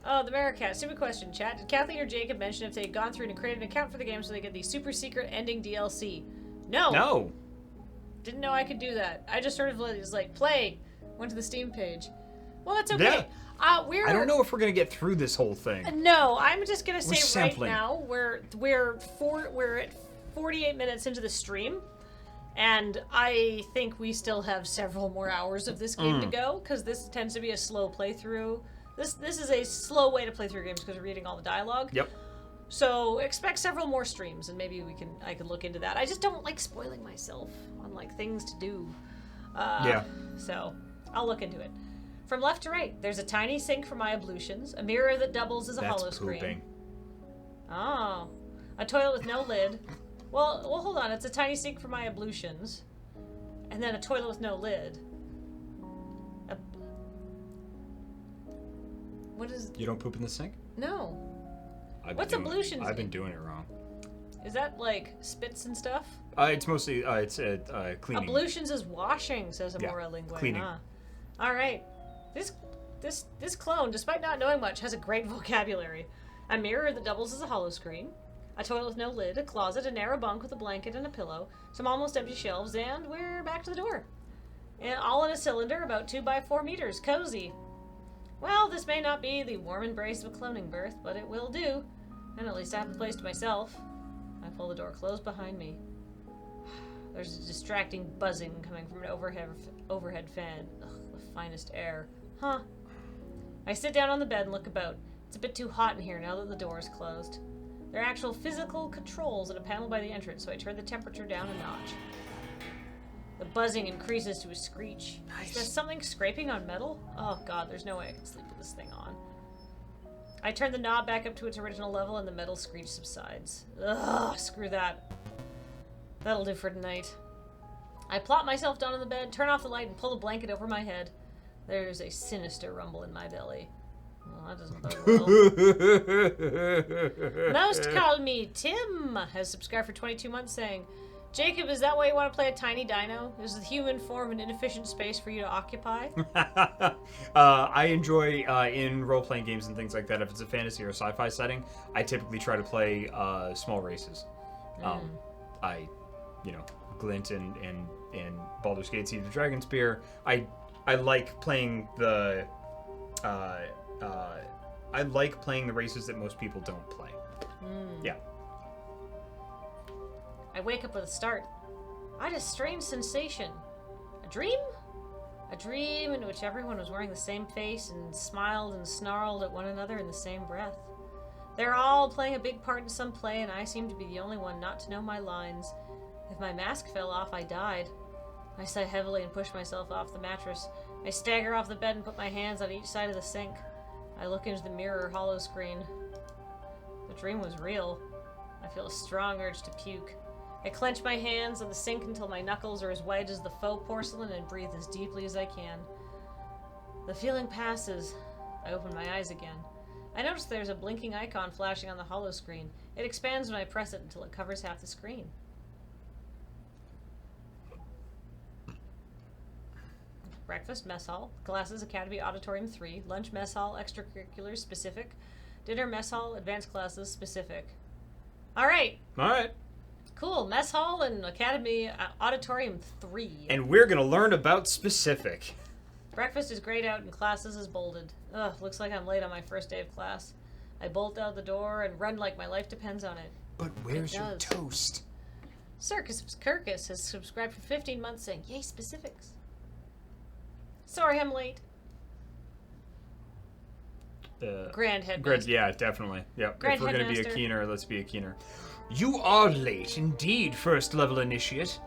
Oh, the Maricat. Stupid question, chat. Did Kathleen or Jacob mention if they had gone through and created an account for the game so they get the super secret ending DLC? No. No. Didn't know I could do that. I just sort of was like, play. Went to the Steam page. Well, that's okay. Yeah. I don't know if we're gonna get through this whole thing. No, I'm just gonna say right sampling. now we're at 48 minutes into the stream, and I think we still have several more hours of this game to go, because this tends to be a slow playthrough. This is a slow way to play through games because we're reading all the dialogue. Yep. So expect several more streams, and maybe I can look into that. I just don't like spoiling myself on like things to do. Yeah. So I'll look into it. From left to right, there's a tiny sink for my ablutions, a mirror that doubles as a hollow screen. Pooping. Oh, a toilet with no lid. Well, hold on. It's a tiny sink for my ablutions, and then a toilet with no lid. What is? You don't poop in the sink? No. What's ablutions? I've been doing it wrong. Is that like spits and stuff? It's mostly cleaning. Ablutions is washing, says Amora Lingua. cleaning. All right. This clone, despite not knowing much, has a great vocabulary. A mirror that doubles as a hollow screen, a toilet with no lid, a closet, a narrow bunk with a blanket and a pillow, some almost empty shelves, and we're back to the door. And all in a cylinder about 2 by 4 meters. Cozy. Well, this may not be the warm embrace of a cloning birth, but it will do. And at least I have the place to myself. I pull the door closed behind me. There's a distracting buzzing coming from an overhead fan. Ugh, the finest air. Huh. I sit down on the bed and look about. It's a bit too hot in here now that the door is closed. There are actual physical controls at a panel by the entrance, so I turn the temperature down a notch. The buzzing increases to a screech. Nice. Is there something scraping on metal? Oh god, there's no way I can sleep with this thing on. I turn the knob back up to its original level and the metal screech subsides. Ugh, screw that. That'll do for tonight. I plop myself down on the bed, turn off the light, and pull the blanket over my head. There's a sinister rumble in my belly. Well, that doesn't bode well. Most Call Me Tim has subscribed for 22 months saying, Jacob, is that why you want to play a tiny dino? Is the human form an inefficient space for you to occupy? I enjoy, in role-playing games and things like that, if it's a fantasy or a sci-fi setting, I typically try to play small races. Glint and Baldur's Gate Siege of Dragonspear. I like playing the races that most people don't play. Yeah. I wake up with a start. I had a strange sensation. A dream? A dream in which everyone was wearing the same face and smiled and snarled at one another in the same breath. They're all playing a big part in some play, and I seemed to be the only one not to know my lines. If my mask fell off, I died. I sigh heavily and push myself off the mattress. I stagger off the bed and put my hands on each side of the sink. I look into the mirror hollow screen. The dream was real. I feel a strong urge to puke. I clench my hands on the sink until my knuckles are as white as the faux porcelain and breathe as deeply as I can. The feeling passes. I open my eyes again. I notice there's a blinking icon flashing on the hollow screen. It expands when I press it until it covers half the screen. Breakfast, mess hall, classes, Academy Auditorium 3, lunch, mess hall, extracurriculars, specific, dinner, mess hall, advanced classes, specific. All right. Cool. Mess hall and Academy Auditorium 3. And we're going to learn about specific. Breakfast is grayed out and classes is bolded. Ugh, looks like I'm late on my first day of class. I bolt out the door and run like my life depends on it. But where's your toast? Circus Kirkus has subscribed for 15 months saying, yay, specifics. Sorry I'm late. Grand Headmaster. Yeah, definitely. Yep. Grand If we're going to be a Headmaster. keener, let's be a keener. You are late indeed, first level initiate.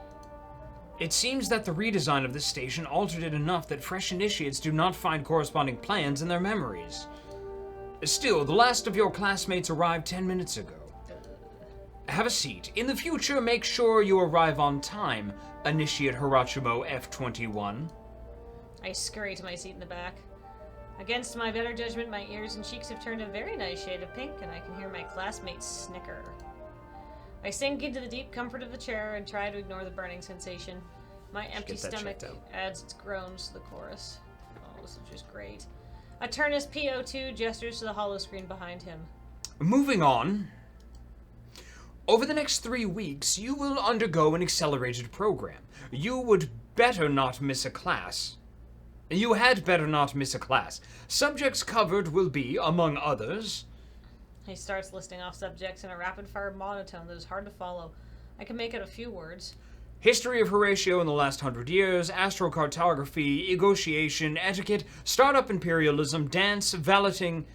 It seems that the redesign of this station altered it enough that fresh initiates do not find corresponding plans in their memories. Still, the last of your classmates arrived 10 minutes ago. Have a seat. In the future, make sure you arrive on time, Initiate Horatio F-21. I scurry to my seat in the back. Against my better judgment, my ears and cheeks have turned a very nice shade of pink, and I can hear my classmates snicker. I sink into the deep comfort of the chair and try to ignore the burning sensation. My empty get that stomach checked out. adds its groans to the chorus. Oh, this is just great. Aturnus PO2 gestures to the hollow screen behind him. Moving on. Over the next 3 weeks, you will undergo an accelerated program. You would better not miss a class. You had better not miss a class. Subjects covered will be, among others... He starts listing off subjects in a rapid-fire monotone that is hard to follow. I can make out a few words. History of Horatio in the last 100 years, astrocartography, negotiation, etiquette, startup imperialism, dance, valeting...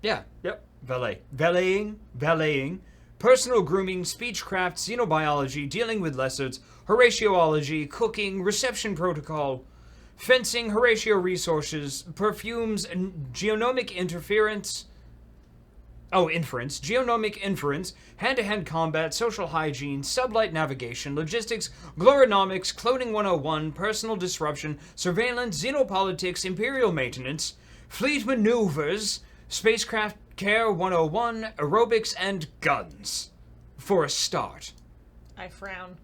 Yeah, yep, valeting, personal grooming, speechcraft, xenobiology, dealing with lessards, Horatioology, cooking, reception protocol, fencing, Horatio resources, perfumes, genomic interference... inference, geonomic inference, hand-to-hand combat, social hygiene, sublight navigation, logistics, glorinomics, cloning 101, personal disruption, surveillance, xenopolitics, imperial maintenance, fleet maneuvers, spacecraft care 101, aerobics, and guns. For a start. I frown.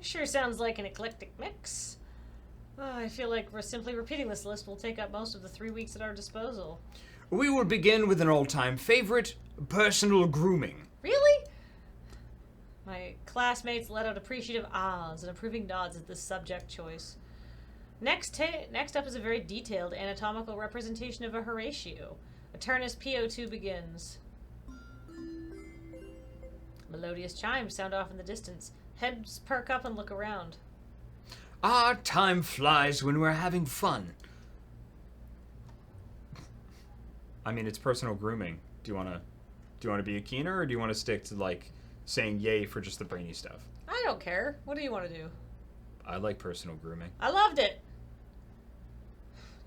Sure sounds like an eclectic mix. Oh, I feel like we're simply repeating this list will take up most of the 3 weeks at our disposal. We will begin with an all-time favorite, personal grooming. Really? My classmates let out appreciative ahs and approving nods at this subject choice. Next up is a very detailed anatomical representation of a Horatio. Aturnus PO2 begins. Melodious chimes sound off in the distance. Heads perk up and look around. Time flies when we're having fun. I mean, it's personal grooming. Do you want to be a keener, or do you want to stick to, like, saying yay for just the brainy stuff? I don't care. What do you want to do? I like personal grooming. I loved it.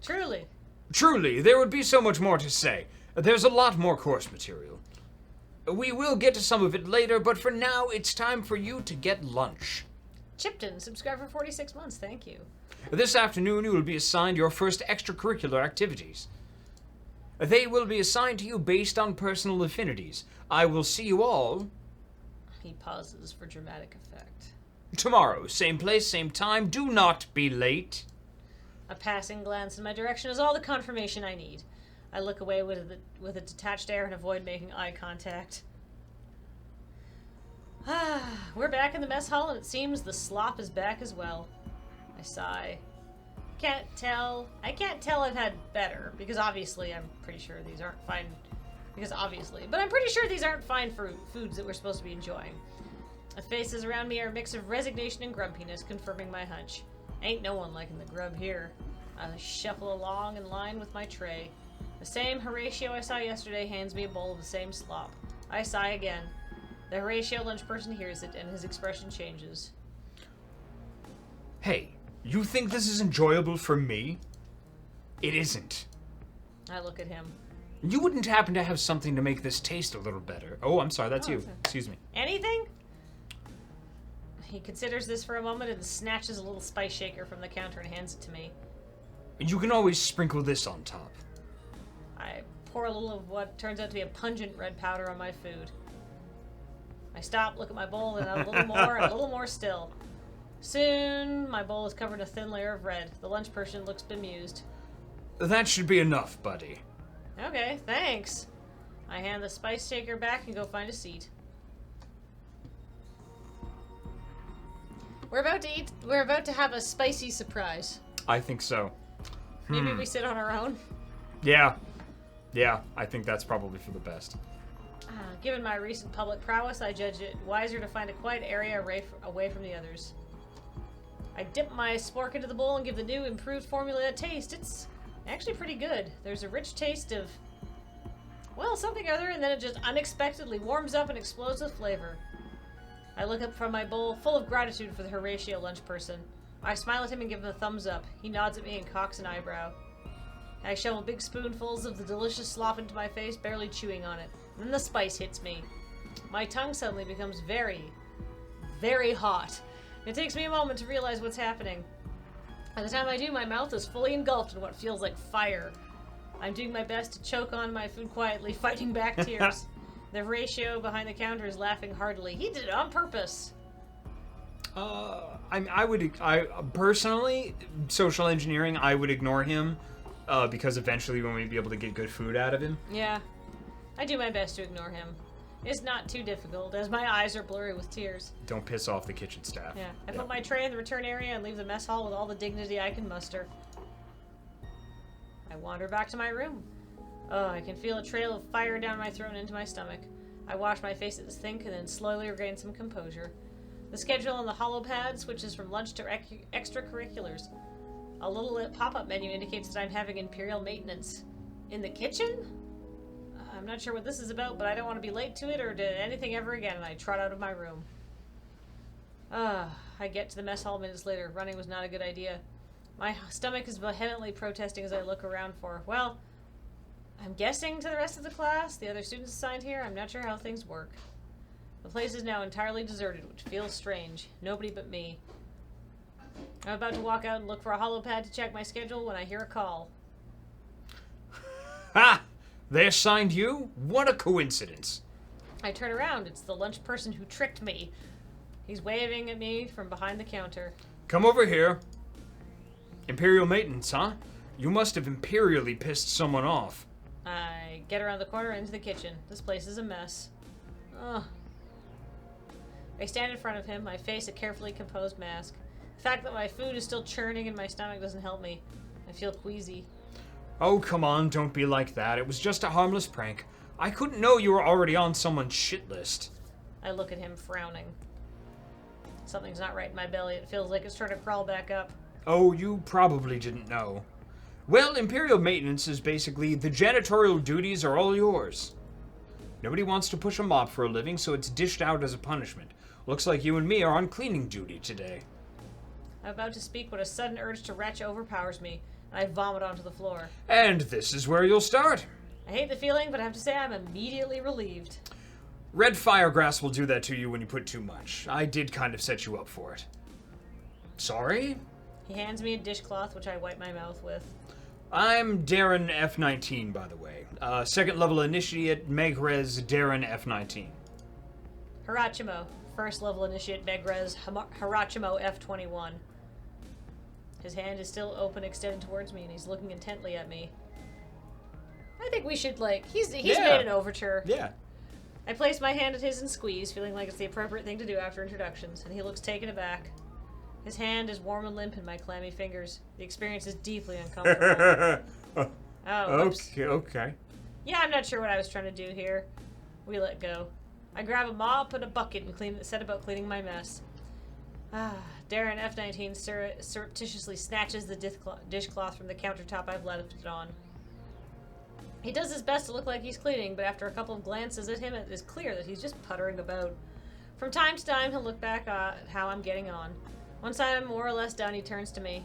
Truly. Truly, there would be so much more to say. There's a lot more course material. We will get to some of it later, but for now, it's time for you to get lunch. Chipton, subscribe for 46 months. Thank you. This afternoon, you will be assigned your first extracurricular activities. They will be assigned to you based on personal affinities. I will see you all... He pauses for dramatic effect. Tomorrow, same place, same time. Do not be late. A passing glance in my direction is all the confirmation I need. I look away with a detached air and avoid making eye contact. We're back in the mess hall, and it seems the slop is back as well. I sigh. I can't tell I've had better, because obviously I'm pretty sure these aren't fine. But I'm pretty sure these aren't fine for foods that we're supposed to be enjoying. The faces around me are a mix of resignation and grumpiness, confirming my hunch. Ain't no one liking the grub here. I shuffle along in line with my tray. The same Horatio I saw yesterday hands me a bowl of the same slop. I sigh again. The Horatio lunch person hears it, and his expression changes. Hey, you think this is enjoyable for me? It isn't. I look at him. You wouldn't happen to have something to make this taste a little better. Oh, I'm sorry, that's you. Okay. Excuse me. Anything? He considers this for a moment and snatches a little spice shaker from the counter and hands it to me. You can always sprinkle this on top. I pour a little of what turns out to be a pungent red powder on my food. I stop, look at my bowl, and a little more, and a little more still. Soon, my bowl is covered in a thin layer of red. The lunch person looks bemused. That should be enough, buddy. Okay, thanks. I hand the spice shaker back and go find a seat. We're about to have a spicy surprise. I think so. Maybe we sit on our own. Yeah. Yeah, I think that's probably for the best. Given my recent public prowess, I judge it wiser to find a quiet area away from the others. I dip my spork into the bowl and give the new improved formula a taste. It's actually pretty good. There's a rich taste of, well, something other, and then it just unexpectedly warms up and explodes with flavor. I look up from my bowl, full of gratitude for the Horatio lunch person. I smile at him and give him a thumbs up. He nods at me and cocks an eyebrow. I shovel big spoonfuls of the delicious slop into my face, barely chewing on it. And then the spice hits me. My tongue suddenly becomes very, very hot. It takes me a moment to realize what's happening. By the time I do, my mouth is fully engulfed in what feels like fire. I'm doing my best to choke on my food quietly, fighting back tears. The Horatio behind the counter is laughing heartily. He did it on purpose. I personally, social engineering, I would ignore him, because eventually we won't be able to get good food out of him. Yeah. I do my best to ignore him. It's not too difficult, as my eyes are blurry with tears. Don't piss off the kitchen staff. Yeah. I put my tray in the return area and leave the mess hall with all the dignity I can muster. I wander back to my room. Oh, I can feel a trail of fire down my throat and into my stomach. I wash my face at the sink and then slowly regain some composure. The schedule on the hollow pad switches from lunch to extracurriculars. A little pop-up menu indicates that I'm having Imperial maintenance. In the kitchen? I'm not sure what this is about, but I don't want to be late to it or to anything ever again, and I trot out of my room. I get to the mess hall minutes later. Running was not a good idea. My stomach is vehemently protesting as I look around for, well, I'm guessing to the rest of the class, the other students assigned here. I'm not sure how things work. The place is now entirely deserted, which feels strange. Nobody but me. I'm about to walk out and look for a hollow pad to check my schedule when I hear a call. Ha! They assigned you? What a coincidence. I turn around. It's the lunch person who tricked me. He's waving at me from behind the counter. Come over here. Imperial maintenance, huh? You must have imperially pissed someone off. I get around the corner into the kitchen. This place is a mess. Ugh. I stand in front of him, my face a carefully composed mask. The fact that my food is still churning in my stomach doesn't help me. I feel queasy. Oh, come on, don't be like that. It was just a harmless prank. I couldn't know you were already on someone's shit list. I look at him, frowning. Something's not right in my belly. It feels like it's trying to crawl back up. Oh, you probably didn't know. Well, Imperial maintenance is basically the janitorial duties are all yours. Nobody wants to push a mop for a living, so it's dished out as a punishment. Looks like you and me are on cleaning duty today. I'm about to speak when a sudden urge to retch overpowers me, and I vomit onto the floor. And this is where you'll start. I hate the feeling, but I have to say I'm immediately relieved. Red firegrass will do that to you when you put too much. I did kind of set you up for it. Sorry? He hands me a dishcloth, which I wipe my mouth with. I'm Darren F-19, by the way. Second level initiate, Megrez Darren F-19. Horatio, first level initiate, Megrez Horatio F-21. His hand is still open, extended towards me, and he's looking intently at me. I think we should, he's made an overture. Yeah. I place my hand at his and squeeze, feeling like it's the appropriate thing to do after introductions, and he looks taken aback. His hand is warm and limp in my clammy fingers. The experience is deeply uncomfortable. Oh, whoops. Okay. Yeah, I'm not sure what I was trying to do here. We let go. I grab a mop and a bucket and set about cleaning my mess. Darren F-19 surreptitiously snatches the dishcloth from the countertop I've left it on. He does his best to look like he's cleaning, but after a couple of glances at him, it is clear that he's just puttering about. From time to time, he'll look back at how I'm getting on. Once I'm more or less done, he turns to me.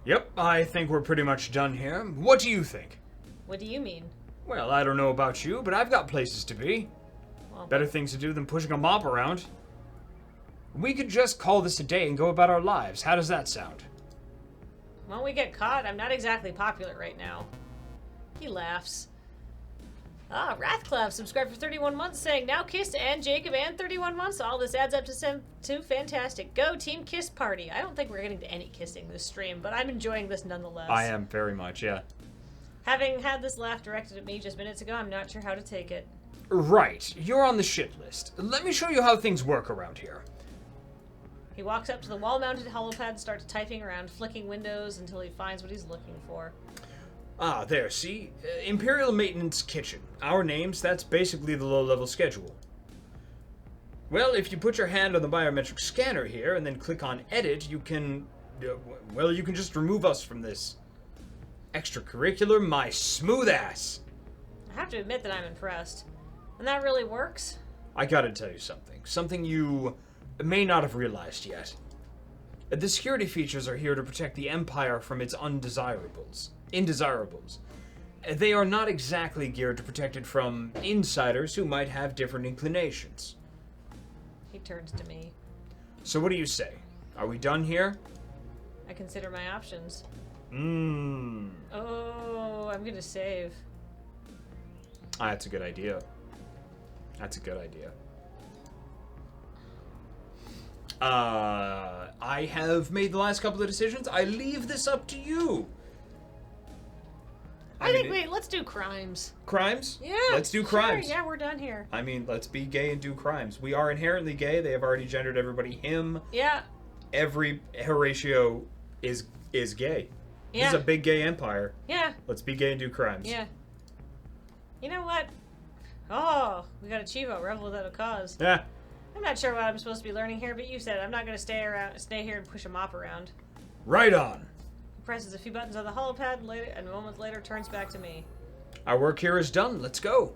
Yep, I think we're pretty much done here. What do you think? What do you mean? Well, I don't know about you, but I've got places to be. Well, Better things to do than pushing a mop around. We could just call this a day and go about our lives. How does that sound? when we get caught, I'm not exactly popular right now. He laughs. Wrathclav subscribed for 31 months saying, now Kiss and Jacob and 31 months. All this adds up to fantastic. Go Team Kiss Party. I don't think we're getting to any kissing this stream, but I'm enjoying this nonetheless. I am very much, yeah. Having had this laugh directed at me just minutes ago, I'm not sure how to take it. Right, you're on the shit list. Let me show you how things work around here. He walks up to the wall-mounted holopad and starts typing around, flicking windows until he finds what he's looking for. Ah, there, see? Imperial Maintenance Kitchen. Our names, that's basically the low-level schedule. Well, if you put your hand on the biometric scanner here and then click on Edit, you can... well, you can just remove us from this. Extracurricular, my smooth ass! I have to admit that I'm impressed. And that really works? I gotta tell you something. Something you may not have realized yet. The security features are here to protect the Empire from its indesirables. They are not exactly geared to protect it from insiders who might have different inclinations. He turns to me. So what do you say? Are we done here? I consider my options. Oh, I'm gonna save. that's a good idea. That's a good idea. I have made the last couple of decisions. I leave this up to you. Wait, let's do crimes. Crimes? Yeah. Let's do crimes. Sure, yeah, we're done here. I mean, let's be gay and do crimes. We are inherently gay. They have already gendered everybody him. Yeah. Every Horatio is gay. Yeah. This is a big gay empire. Yeah. Let's be gay and do crimes. Yeah. You know what? Oh, we got a Chivo, Rebel Without a Cause. Yeah. I'm not sure what I'm supposed to be learning here, but you said I'm not going to stay here and push a mop around. Right on. He presses a few buttons on the holopad and a moment later turns back to me. Our work here is done. Let's go.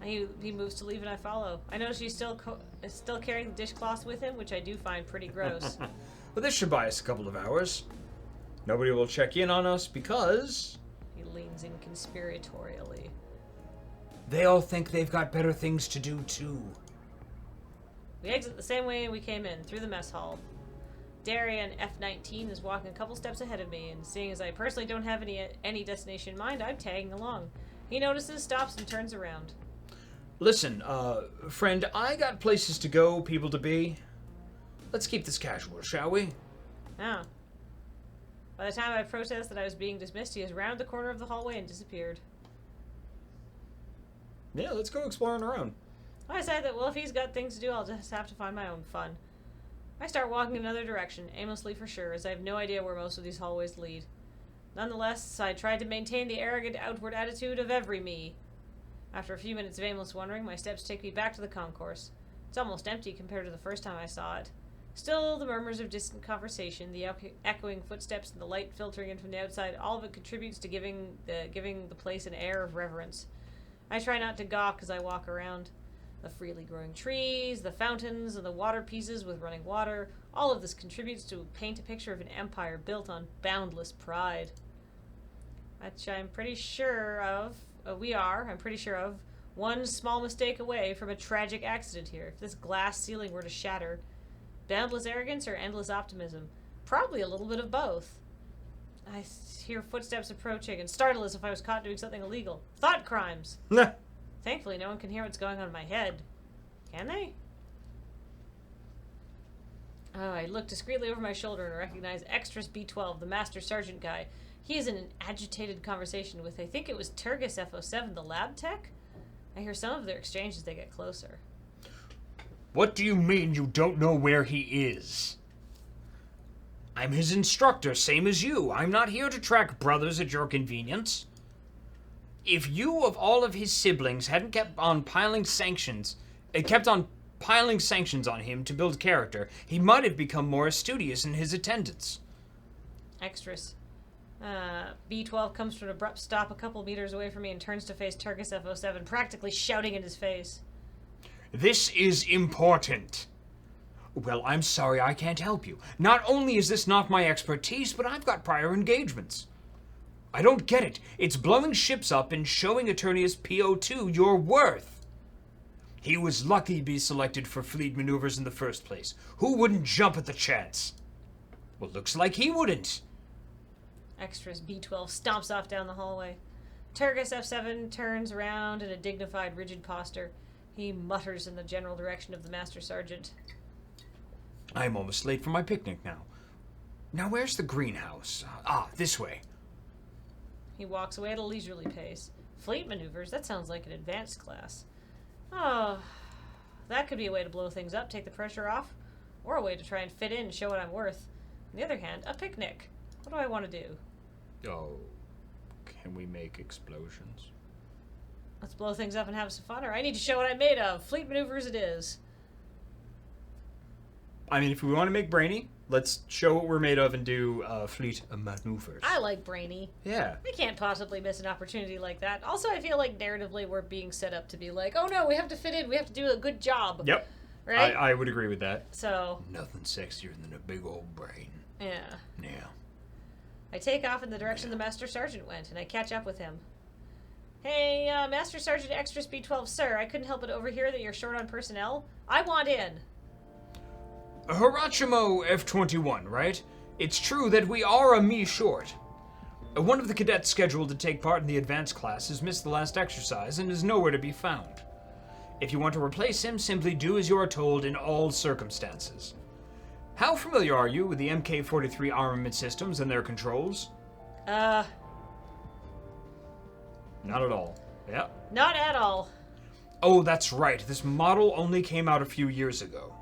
He moves to leave and I follow. I notice he's still carrying the dishcloth with him, which I do find pretty gross. Well, this should buy us a couple of hours. Nobody will check in on us because... He leans in conspiratorially. They all think they've got better things to do, too. We exit the same way we came in, through the mess hall. Darian F-19 is walking a couple steps ahead of me, and seeing as I personally don't have any destination in mind, I'm tagging along. He notices, stops, and turns around. Listen, friend, I got places to go, people to be. Let's keep this casual, shall we? Oh. By the time I protest that I was being dismissed, he has rounded the corner of the hallway and disappeared. Yeah, let's go exploring around. I decided that, well, if he's got things to do, I'll just have to find my own fun. I start walking in another direction, aimlessly for sure, as I have no idea where most of these hallways lead. Nonetheless, I tried to maintain the arrogant outward attitude of every me. After a few minutes of aimless wandering, my steps take me back to the concourse. It's almost empty compared to the first time I saw it. Still, the murmurs of distant conversation, the echoing footsteps, and the light filtering in from the outside, all of it contributes to giving the place an air of reverence. I try not to gawk as I walk around. The freely growing trees, the fountains, and the water pieces with running water, all of this contributes to paint a picture of an empire built on boundless pride. Which I'm pretty sure of, I'm pretty sure of, one small mistake away from a tragic accident here. If this glass ceiling were to shatter, boundless arrogance or endless optimism? Probably a little bit of both. I hear footsteps approaching and startle as if I was caught doing something illegal. Thought crimes! Thankfully, no one can hear what's going on in my head. Can they? Oh, I look discreetly over my shoulder and recognize Extras B12, the Master Sergeant guy. He is in an agitated conversation with, I think it was Turgis F07, the lab tech? I hear some of their exchange as they get closer. What do you mean you don't know where he is? I'm his instructor, same as you. I'm not here to track brothers at your convenience. If you of all of his siblings hadn't kept on piling sanctions on him to build character, he might have become more studious in his attendance. Extras. B12 comes to an abrupt stop a couple meters away from me and turns to face Turgis F07, practically shouting in his face. This is important. Well, I'm sorry I can't help you. Not only is this not my expertise, but I've got prior engagements. I don't get it. It's blowing ships up and showing Eternius PO2 your worth. He was lucky to be selected for fleet maneuvers in the first place. Who wouldn't jump at the chance? Well, looks like he wouldn't. Extras B12 stomps off down the hallway. Turgis F7 turns around in a dignified, rigid posture. He mutters in the general direction of the Master Sergeant. I'm almost late for my picnic now. Now where's the greenhouse? This way. He walks away at a leisurely pace. Fleet maneuvers? That sounds like an advanced class. Oh, that could be a way to blow things up, take the pressure off, or a way to try and fit in and show what I'm worth. On the other hand, a picnic. What do I want to do? Oh, can we make explosions? Let's blow things up and have some fun, or I need to show what I'm made of. Fleet maneuvers it is. I mean, if we want to make brainy, let's show what we're made of and do fleet maneuvers. I like brainy. Yeah. We can't possibly miss an opportunity like that. Also, I feel like narratively we're being set up to be like, oh no, we have to fit in, we have to do a good job. Yep. Right? I would agree with that. So. Nothing sexier than a big old brain. Yeah. Yeah. I take off in the direction the Master Sergeant went, and I catch up with him. Hey, Master Sergeant Extra Speed 12, sir, I couldn't help but overhear that you're short on personnel. I want in. Horatio F-21, right? It's true that we are a me short. One of the cadets scheduled to take part in the advanced class has missed the last exercise and is nowhere to be found. If you want to replace him, simply do as you are told in all circumstances. How familiar are you with the Mk-43 armament systems and their controls? Not at all. Yeah. Not at all. Oh, that's right. This model only came out a few years ago.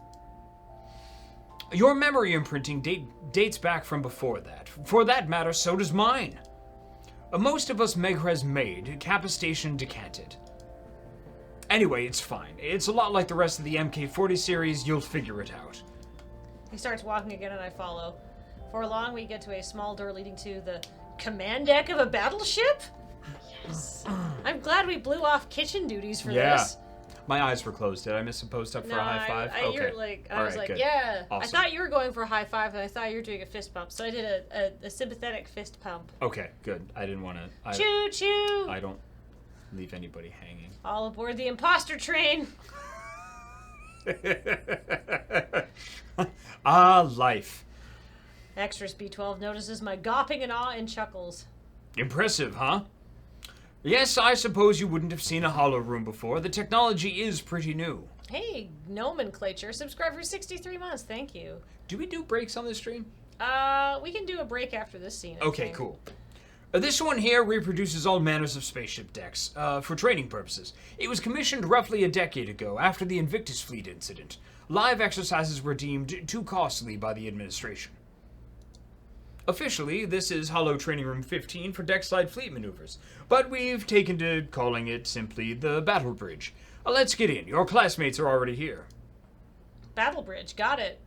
Your memory imprinting dates back from before that. For that matter, so does mine. Most of us Megres made, capacitation decanted. Anyway, it's fine. It's a lot like the rest of the Mk-40 series, you'll figure it out. He starts walking again and I follow. For long, we get to a small door leading to the command deck of a battleship? Yes. I'm glad we blew off kitchen duties for this. My eyes were closed. Did I miss a post up for a high five? Okay. You're like, I All was right, like, good. yeah. Awesome. I thought you were going for a high five, and I thought you were doing a fist pump. So I did a sympathetic fist pump. Okay, good. I didn't want to. Choo choo! I don't leave anybody hanging. All aboard the imposter train. Life. Extra Speed 12 notices my gawping in awe and chuckles. Impressive, huh? Yes, I suppose you wouldn't have seen a hollow room before. The technology is pretty new. Hey, nomenclature. Subscribe for 63 months. Thank you. Do we do breaks on this stream? We can do a break after this scene. I Okay, think. cool. This one here reproduces all manners of spaceship decks, for training purposes. It was commissioned roughly a decade ago, after the Invictus Fleet incident. Live exercises were deemed too costly by the administration. Officially, this is Hollow Training Room 15 for deck-slide fleet maneuvers, but we've taken to calling it simply the Battle Bridge. Let's get in. Your classmates are already here. Battle Bridge. Got it.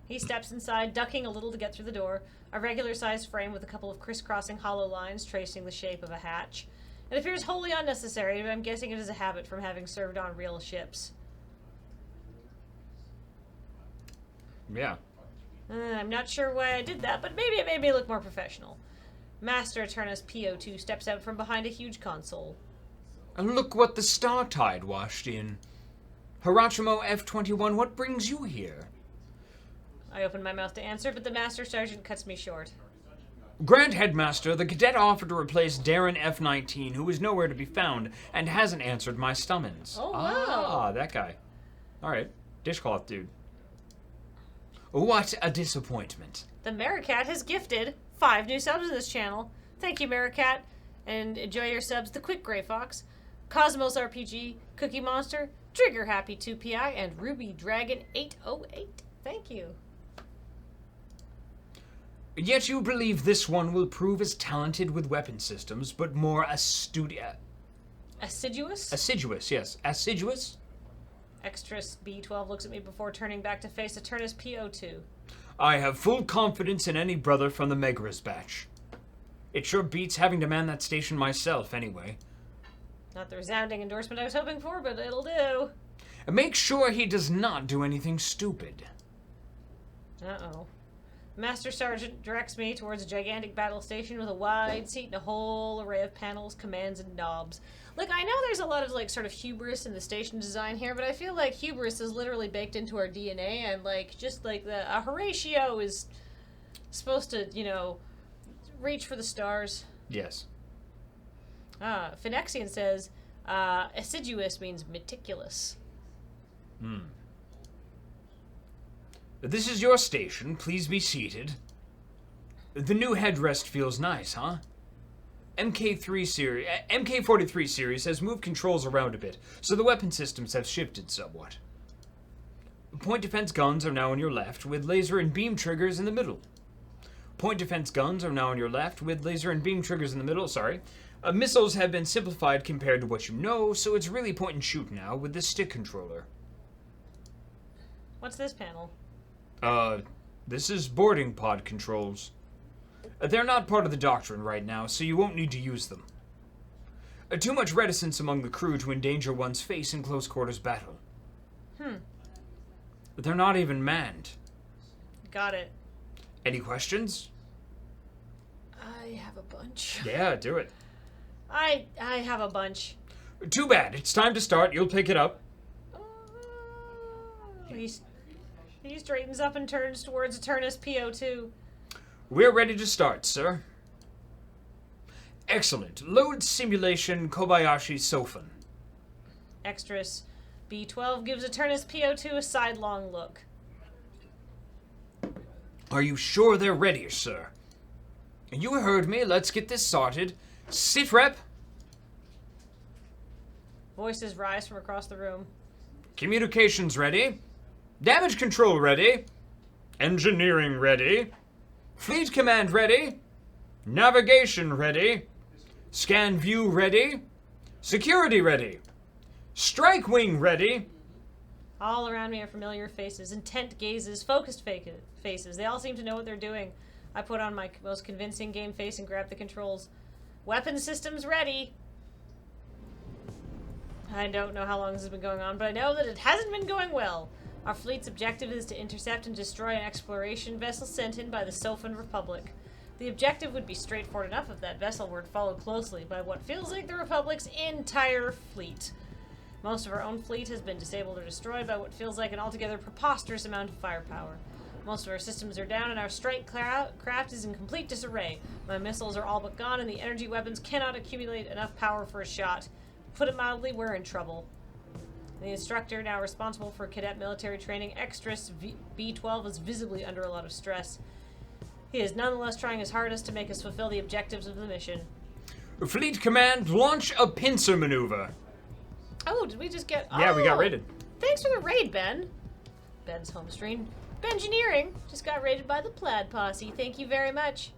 He steps inside, ducking a little to get through the door. A regular-sized frame with a couple of crisscrossing hollow lines tracing the shape of a hatch. It appears wholly unnecessary, but I'm guessing it is a habit from having served on real ships. Yeah. I'm not sure why I did that, but maybe it made me look more professional. Master Eternus PO2 steps out from behind a huge console. Look what the star tide washed in. Horatio F-21, what brings you here? I open my mouth to answer, but the Master Sergeant cuts me short. Grand Headmaster, the cadet offered to replace Darren F-19, who is nowhere to be found, and hasn't answered my summons. Oh, wow. Ah, that guy. All right. Dishcloth dude. What a disappointment. The Maricat has gifted 5 new subs in this channel. Thank you, Maricat. And enjoy your subs, The Quick Gray Fox, Cosmos RPG, Cookie Monster, Trigger Happy 2PI, and Ruby Dragon 808. Thank you. Yet you believe this one will prove as talented with weapon systems, but more Assiduous? assiduous, yes. Assiduous? Extra B12 looks at me before turning back to face Eternus PO2. I have full confidence in any brother from the Megras batch. It sure beats having to man that station myself, anyway. Not the resounding endorsement I was hoping for, but it'll do. Make sure he does not do anything stupid. Uh-oh. Master Sergeant directs me towards a gigantic battle station with a wide seat and a whole array of panels, commands, and knobs. Like, I know there's a lot of, like, sort of hubris in the station design here, but I feel like hubris is literally baked into our DNA, and, like, just, like, Horatio is supposed to, you know, reach for the stars. Yes. Phynexian says, assiduous means meticulous. This is your station. Please be seated. The new headrest feels nice, huh? MK43 series has moved controls around a bit, so the weapon systems have shifted somewhat. Point defense guns are now on your left, with laser and beam triggers in the middle. Point defense guns are now on your left, with laser and beam triggers in the middle. Sorry. Missiles have been simplified compared to what you know, so it's really point and shoot now with this stick controller. What's this panel? This is boarding pod controls. They're not part of the doctrine right now, so you won't need to use them. Too much reticence among the crew to endanger one's face in close quarters battle. They're not even manned. Got it. Any questions? I have a bunch. Yeah, do it. I have a bunch. Too bad. It's time to start. You'll pick it up. He straightens up and turns towards Eternus PO2. We're ready to start, sir. Excellent. Load simulation Kobayashi Sofan. Extras. B12 gives Eternus PO2 a sidelong look. Are you sure they're ready, sir? You heard me. Let's get this started. Sit rep. Voices rise from across the room. Communications ready. Damage control ready. Engineering ready. Fleet command ready. Navigation ready. Scan view ready. Security ready. Strike wing ready. All around me are familiar faces, intent gazes, focused faces. They all seem to know what they're doing. I put on my most convincing game face and grab the controls. Weapon systems ready. I don't know how long this has been going on, but I know that it hasn't been going well. Our fleet's objective is to intercept and destroy an exploration vessel sent in by the Sofan Republic. The objective would be straightforward enough if that vessel were followed closely by what feels like the Republic's entire fleet. Most of our own fleet has been disabled or destroyed by what feels like an altogether preposterous amount of firepower. Most of our systems are down and our strike craft is in complete disarray. My missiles are all but gone and the energy weapons cannot accumulate enough power for a shot. Put it mildly, we're in trouble. The instructor, now responsible for cadet military training, Extras B12, is visibly under a lot of stress. He is nonetheless trying his hardest to make us fulfill the objectives of the mission. Fleet command, launch a pincer maneuver. Oh, did we just get... Yeah, we got Oh! raided. Thanks for the raid, Ben. Ben's home screen. Bengineering just got raided by the Plaid Posse. Thank you very much.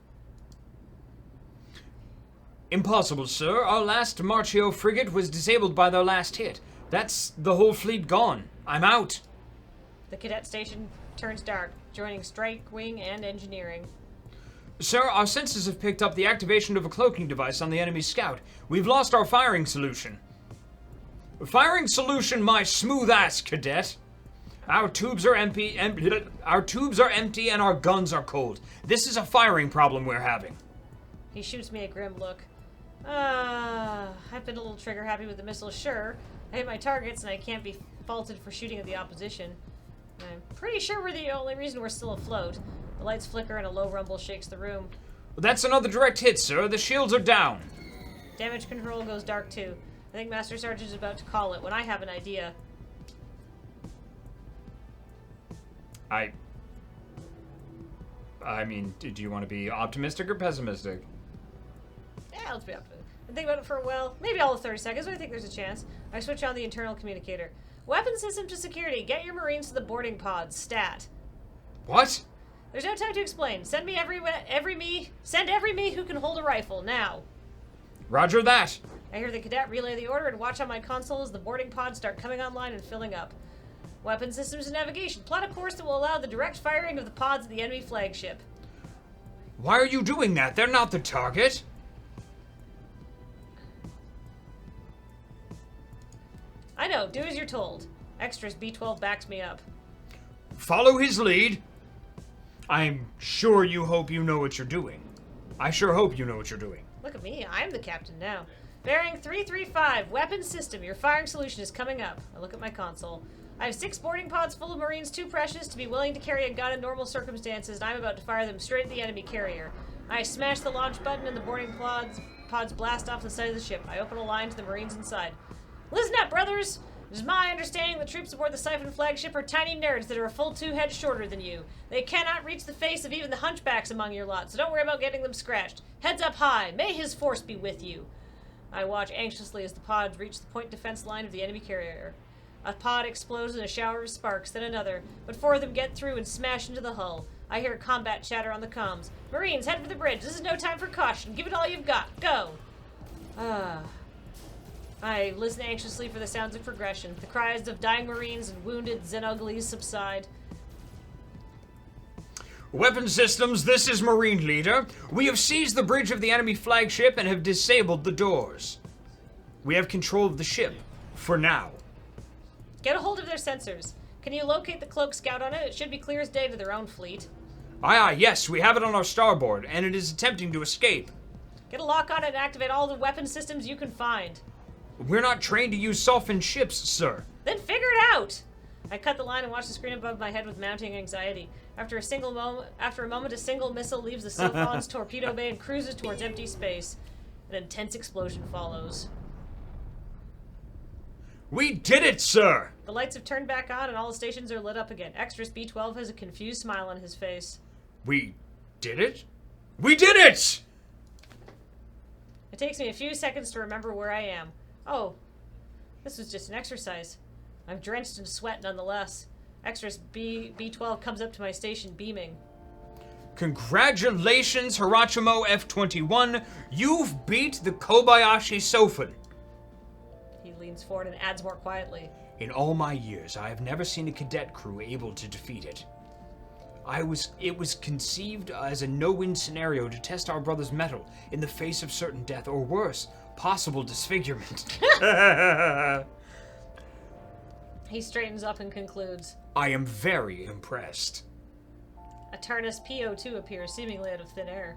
Impossible, sir. Our last Marchio frigate was disabled by their last hit. That's the whole fleet gone. I'm out. The cadet station turns dark, joining Strike Wing and Engineering. Sir, our sensors have picked up the activation of a cloaking device on the enemy scout. We've lost our firing solution. Firing solution, my smooth ass, cadet. Our tubes are empty. Our tubes are empty, and our guns are cold. This is a firing problem we're having. He shoots me a grim look. I've been a little trigger happy with the missiles, sure. I hit my targets, and I can't be faulted for shooting at the opposition. I'm pretty sure we're the only reason we're still afloat. The lights flicker, and a low rumble shakes the room. That's another direct hit, sir. The shields are down. Damage control goes dark, too. I think Master Sergeant is about to call it when I have an idea. I mean, do you want to be optimistic or pessimistic? Yeah, let's be optimistic. I think about it for a while, maybe all of 30 seconds, but I think there's a chance. I switch on the internal communicator. Weapon system to security. Get your Marines to the boarding pods. Stat. What? There's no time to explain. Send every me who can hold a rifle, now. Roger that. I hear the cadet relay the order and watch on my console as the boarding pods start coming online and filling up. Weapon systems and navigation. Plot a course that will allow the direct firing of the pods at the enemy flagship. Why are you doing that? They're not the target. I know, do as you're told. Extras B12 backs me up. Follow his lead. I'm sure you hope you know what you're doing. I sure hope you know what you're doing. Look at me, I'm the captain now. Bearing 335, weapon system. Your firing solution is coming up. I look at my console. I have 6 boarding pods full of Marines too precious to be willing to carry a gun in normal circumstances, and I'm about to fire them straight at the enemy carrier. I smash the launch button and the boarding pods blast off the side of the ship. I open a line to the Marines inside. Listen up, brothers! It is my understanding the troops aboard the Siphon flagship are tiny nerds that are a full 2 heads shorter than you. They cannot reach the face of even the hunchbacks among your lot, so don't worry about getting them scratched. Heads up high. May his force be with you. I watch anxiously as the pods reach the point defense line of the enemy carrier. A pod explodes in a shower of sparks, then another, but 4 of them get through and smash into the hull. I hear combat chatter on the comms. Marines, head for the bridge. This is no time for caution. Give it all you've got. Go. I listen anxiously for the sounds of progression. The cries of dying Marines and wounded Zenuglis subside. Weapon systems, this is Marine Leader. We have seized the bridge of the enemy flagship and have disabled the doors. We have control of the ship. For now. Get a hold of their sensors. Can you locate the cloak scout on it? It should be clear as day to their own fleet. Aye, yes, we have it on our starboard, and it is attempting to escape. Get a lock on it and activate all the weapon systems you can find. We're not trained to use softened ships, sir. Then figure it out! I cut the line and watch the screen above my head with mounting anxiety. After a moment, a single missile leaves the Sylphon's torpedo bay and cruises towards empty space. An intense explosion follows. We did it, sir! The lights have turned back on and all the stations are lit up again. Extras B12 has a confused smile on his face. We did it? We did it! It takes me a few seconds to remember where I am. Oh, this was just an exercise. I'm drenched in sweat nonetheless. Extras B12 comes up to my station beaming. Congratulations, Horatio F-21. You've beat the Kobayashi Sofun. He leans forward and adds more quietly. In all my years, I have never seen a cadet crew able to defeat it. It was conceived as a no-win scenario to test our brother's mettle in the face of certain death, or worse, possible disfigurement. He straightens up and concludes. I am very impressed. A Tarnus PO2 appears, seemingly out of thin air.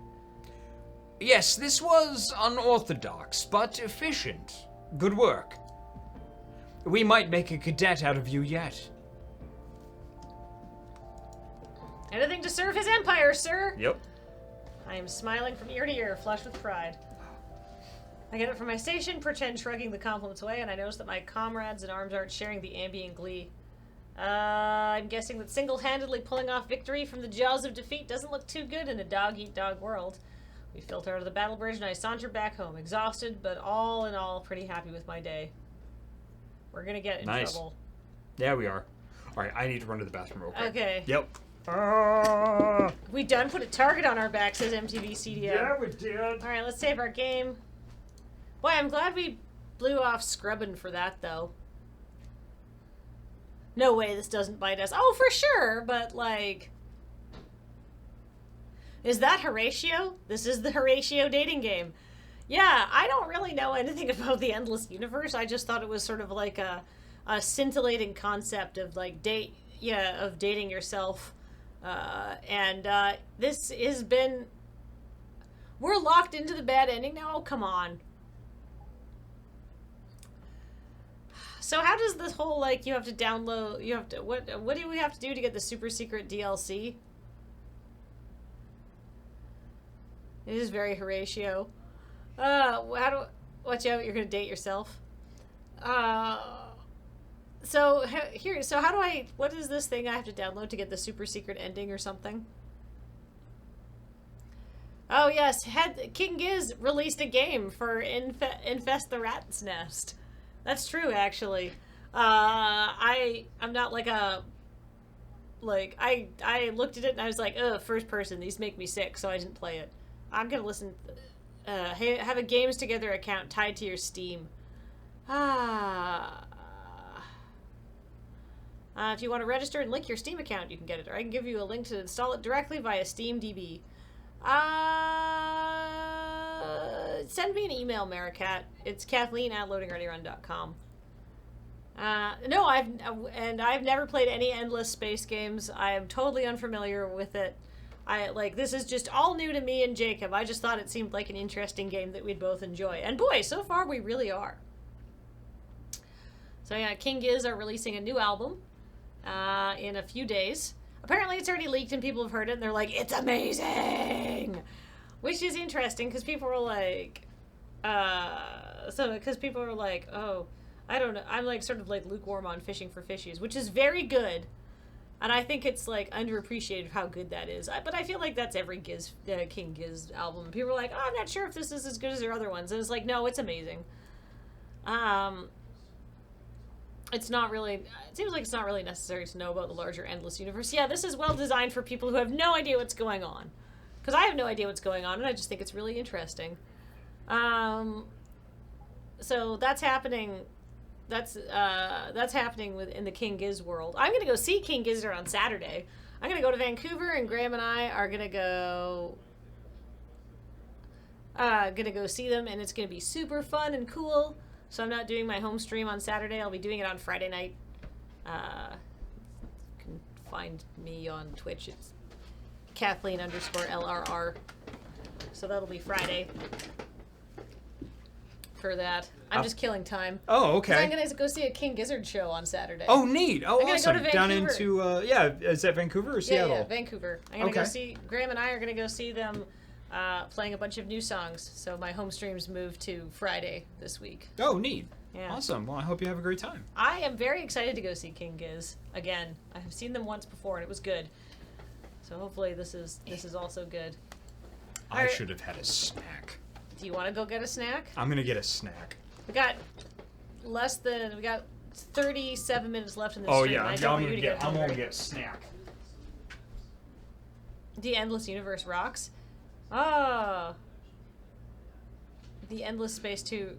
Yes, this was unorthodox, but efficient. Good work. We might make a cadet out of you yet. Anything to serve his empire, sir! Yep. I am smiling from ear to ear, flushed with pride. I get up from my station, pretend shrugging the compliments away, and I notice that my comrades in arms aren't sharing the ambient glee. I'm guessing that single-handedly pulling off victory from the jaws of defeat doesn't look too good in a dog-eat-dog world. We filter out of the battle bridge, and I saunter back home, exhausted, but all in all, pretty happy with my day. We're gonna get in trouble. Yeah, we are. All right, I need to run to the bathroom real quick. Okay. Yep. We done put a target on our back, says MTV CDM. Yeah, we did. Alright, let's save our game. Boy, I'm glad we blew off scrubbing for that, though. No way this doesn't bite us. Oh, for sure, but, like... Is that Horatio? This is the Horatio dating game. Yeah, I don't really know anything about the Endless Universe. I just thought it was sort of like a scintillating concept of, like, of dating yourself. This has been... We're locked into the bad ending now? Oh, come on. So how does this whole, like, you have to download, you have to, what do we have to do to get the super secret DLC? It is very Horatio. Watch out, you're gonna date yourself. So how do I, what is this thing I have to download to get the super secret ending or something? Oh yes, King Giz released a game for Infest the Rat's Nest. That's true, actually. I'm not like a... Like, I looked at it and I was like, ugh, first person, these make me sick, so I didn't play it. I'm gonna listen... have a Games Together account tied to your Steam. If you want to register and link your Steam account, you can get it. Or I can give you a link to install it directly via SteamDB. Send me an email, Maricat. It's Kathleen@loadingreadyrun.com. No, I've never played any endless space games. I am totally unfamiliar with it. This is just all new to me and Jacob. I just thought it seemed like an interesting game that we'd both enjoy. And boy, so far we really are. So yeah, King Giz are releasing a new album in a few days. Apparently it's already leaked and people have heard it and they're like, it's amazing! Which is interesting because people were like, because people were like, oh, I don't know. I'm like sort of like lukewarm on Fishing for Fishies, which is very good. And I think it's like underappreciated how good that is. But I feel like that's every King Giz album. People are like, oh, I'm not sure if this is as good as their other ones. And it's like, no, it's amazing. it's not really. It seems like it's not really necessary to know about the larger endless universe. Yeah, this is well designed for people who have no idea what's going on, because I have no idea what's going on, and I just think it's really interesting. So that's happening. That's happening in the King Giz world. I'm gonna go see King Gizzard on Saturday. I'm gonna go to Vancouver, and Graham and I are gonna go see them, and it's gonna be super fun and cool. So I'm not doing my home stream on Saturday. I'll be doing it on Friday night. You can find me on Twitch. It's Kathleen_LRR. So that'll be Friday for that. I'm just killing time. Oh, okay. I'm gonna go see a King Gizzard show on Saturday. Oh, neat. Oh, I'm gonna awesome. go to Down Vancouver. into is that Vancouver or Seattle? Yeah, Vancouver. I'm gonna go see Graham and I are gonna go see them playing a bunch of new songs. So my home streams moved to Friday this week. Oh, neat. Yeah. Awesome. Well, I hope you have a great time. I am very excited to go see King Giz again. I have seen them once before and it was good. So hopefully this is also good. I should have had a snack. Do you want to go get a snack? I'm gonna get a snack. We got 37 minutes left in this Oh stream. yeah, I I'm don't want you gonna to get. get I'm hungry. gonna get a snack. The Endless Universe rocks. Oh. The Endless Space 2.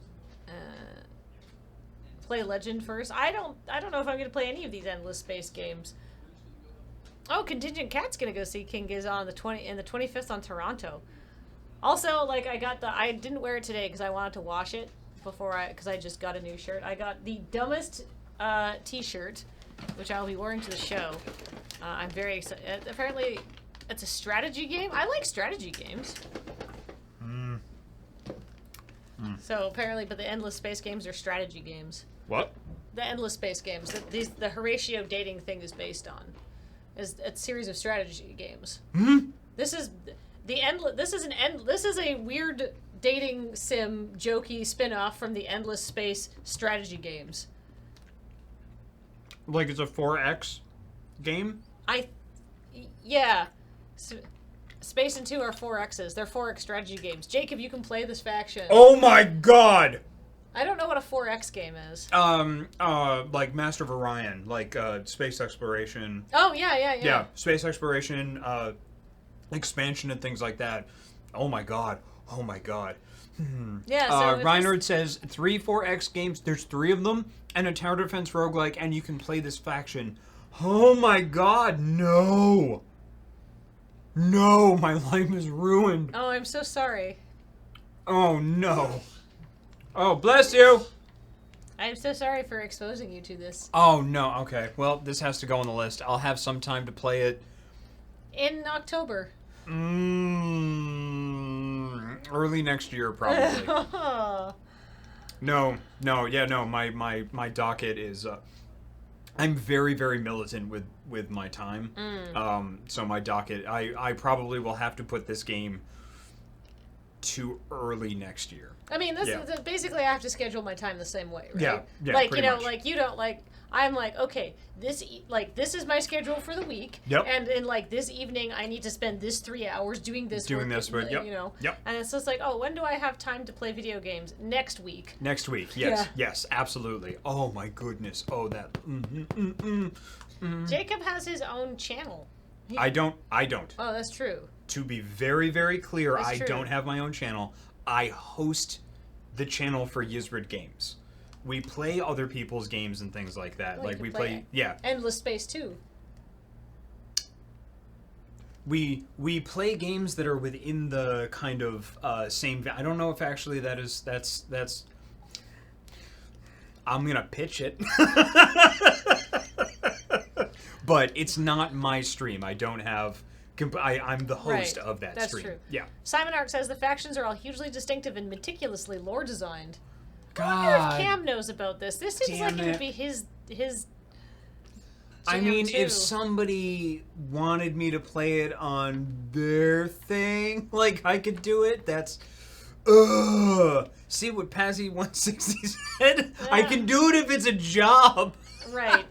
Play Legend first. I don't know if I'm gonna play any of these Endless Space games. Oh, Contingent Cat's gonna go see King Giz on the 25th on Toronto. Also, like I didn't wear it today because I wanted to wash it because I just got a new shirt. I got the dumbest t-shirt, which I'll be wearing to the show. I'm very excited. Apparently, it's a strategy game. I like strategy games. So apparently, but the Endless Space games are strategy games. What? The Endless Space games that the Horatio dating thing is based on, is a series of strategy games. This is a weird dating sim jokey spin-off from the Endless Space strategy games. Like it's a 4X game? Yeah. Space and 2 are 4Xs. They're 4X strategy games. Jacob, you can play this faction. Oh my god! I don't know what a 4X game is. Like Master of Orion, like space exploration. Oh, yeah. Yeah, space exploration, expansion and things like that. Oh my god. Yeah, so Reinhard says 3 4X games, there's 3 of them, and a tower defense roguelike, and you can play this faction. Oh my god, no! No, my life is ruined. Oh, I'm so sorry. Oh no. Oh, bless you! I'm so sorry for exposing you to this. Oh no, okay. Well, this has to go on the list. I'll have some time to play it. In October. Early next year, probably. No, my docket is, I'm very, very militant with my time. So my docket, I probably will have to put this game to early next year. I mean, this is basically I have to schedule my time the same way, right? Yeah, like pretty much. like you don't like. I'm like, okay, this is my schedule for the week. Yep. And in like this evening, I need to spend this 3 hours doing this. Doing work, this, but yep. You know. Yep. And it's just like, oh, when do I have time to play video games? Next week. Next week, yes, yes, absolutely. Oh my goodness. Oh that. Jacob has his own channel. I don't. Oh, that's true. To be very, very clear, That's I true. don't have my own channel. I host the channel for Yizrid Games. We play other people's games and things like that. Well, like you we could play, yeah. Endless Space 2. We play games that are within the kind of same. I don't know if actually that's. I'm gonna pitch it, but it's not my stream. I don't have. I'm the host of that That's stream. true. Yeah. Simon Ark says the factions are all hugely distinctive and meticulously lore designed. I wonder God. if Cam knows about this. This seems like it would be his. I jam, mean, too. if somebody wanted me to play it on their thing, like I could do it. That's. See what Pazzy 160 said? I can do it if it's a job. Right.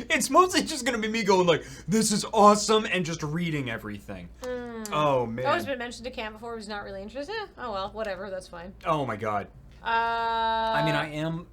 It's mostly just gonna be me going like, "This is awesome," and just reading everything. Oh man. Oh, it's been mentioned to Cam before. He's not really interested. Oh well, whatever. That's fine. Oh my god. I I mean, I am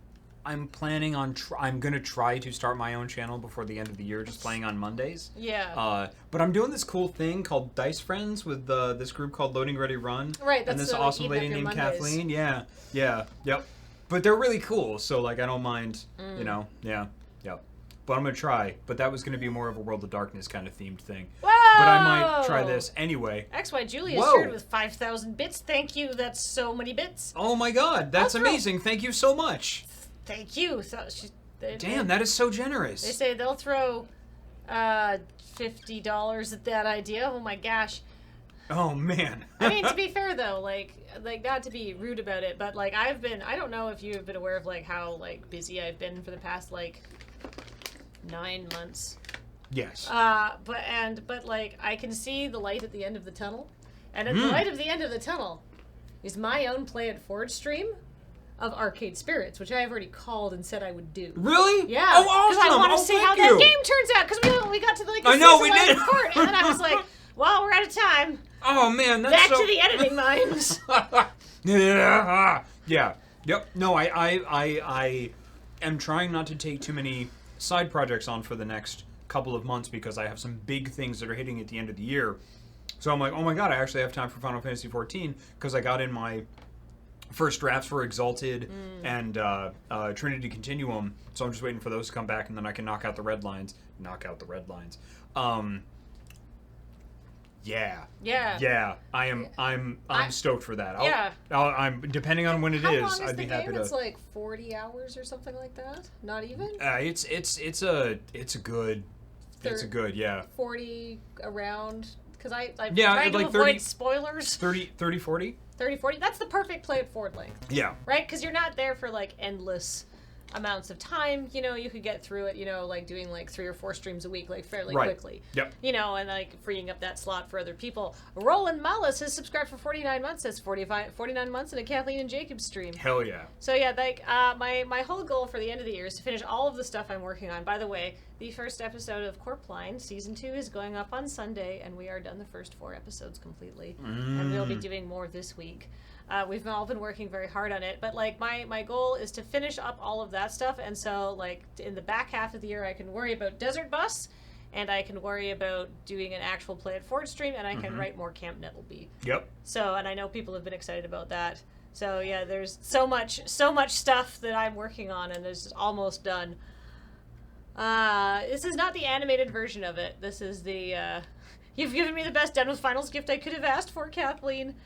I'm planning on. I'm gonna try to start my own channel before the end of the year, just playing on Mondays. Yeah. But I'm doing this cool thing called Dice Friends with this group called Loading Ready Run. Right. That's and this the, awesome eating lady up your named Mondays. Kathleen. Yeah. Yep. But they're really cool, so like I don't mind. You know. Yeah. Yep. But I'm gonna try. But that was gonna be more of a World of Darkness kind of themed thing. Whoa! But I might try this anyway. XY Julie is Whoa. shared with 5,000 bits. Thank you. That's so many bits. Oh my God, that's amazing! Thank you so much. Thank you. So Damn, that is so generous. They say they'll throw $50 at that idea. Oh my gosh. Oh man. I mean, to be fair though, like not to be rude about it, but like I don't know if you've been aware of like how like busy I've been for the past like 9 months. Yes. But like I can see the light at the end of the tunnel, and at the light of the end of the tunnel is my own Play It Forward stream of Arcade Spirits, which I have already called and said I would do. Really? Yeah. Oh, awesome! Because I want to see how thank you. that game turns out. Because we got to like the I know, season we did. part, and then I was like, well, we're out of time. Oh man, that's Back so... to the editing minds. Yeah. Yep. No, I am trying not to take too many side projects on for the next couple of months because I have some big things that are hitting at the end of the year. So I'm like, oh my God, I actually have time for Final Fantasy XIV because I got in my first drafts for Exalted and Trinity Continuum. So I'm just waiting for those to come back, and then I can knock out the red lines. Yeah. I'm stoked for that. I'm depending on when it How is. long is I'd the be happy game? to. It's like 40 hours or something like that. Not even. It's a good. 40 around because I'm Yeah, trying to like avoid 30 spoilers. 30, 40? 30, 40. That's the perfect Play It Forward length. Yeah. Right? Because you're not there for like endless amounts of time. You know, you could get through it, you know, like doing like 3 or 4 streams a week, like fairly quickly. Yep. You know, and like freeing up that slot for other people. Roland Mullis has subscribed for 49 months. That's 49 months in a Kathleen and Jacob stream. Hell yeah. So yeah, like my whole goal for the end of the year is to finish all of the stuff I'm working on. By the way, the first episode of Corpline Season 2 is going up on Sunday, and we are done the first 4 episodes completely. And we'll be doing more this week. We've all been working very hard on it, but like my goal is to finish up all of that stuff, and so like in the back half of the year I can worry about Desert Bus, and I can worry about doing an actual Play It Forward stream, and I can write more Camp Nettleby. Yep. So, and I know people have been excited about that. So yeah, there's so much stuff that I'm working on, and it's almost done. This is not the animated version of it. This is the you've given me the best Den with Finals gift I could have asked for, Kathleen.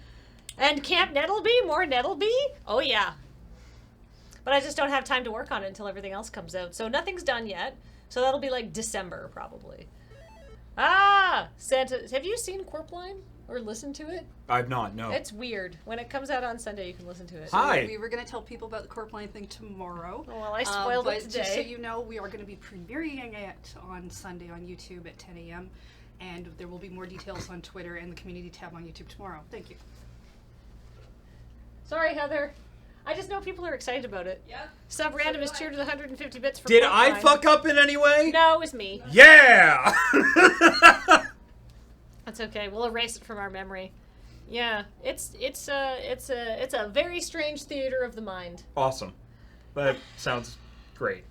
And Camp Nettleby? More Nettleby? Oh, yeah. But I just don't have time to work on it until everything else comes out. So nothing's done yet. So that'll be like December, probably. Santa. Have you seen Corpline? Or listened to it? I've not, no. It's weird. When it comes out on Sunday, you can listen to it. Hi. We were going to tell people about the Corpline thing tomorrow. Oh, well, I spoiled it but today. Just so you know, we are going to be premiering it on Sunday on YouTube at 10 a.m. And there will be more details on Twitter and the community tab on YouTube tomorrow. Thank you. Sorry, Heather. I just know people are excited about it. Yeah. Sub Random is cheered with 150 bits for Did Corpline. I fuck up in any way? No, it was me. Yeah! That's okay. We'll erase it from our memory. Yeah, it's a very strange theater of the mind. Awesome. That sounds great.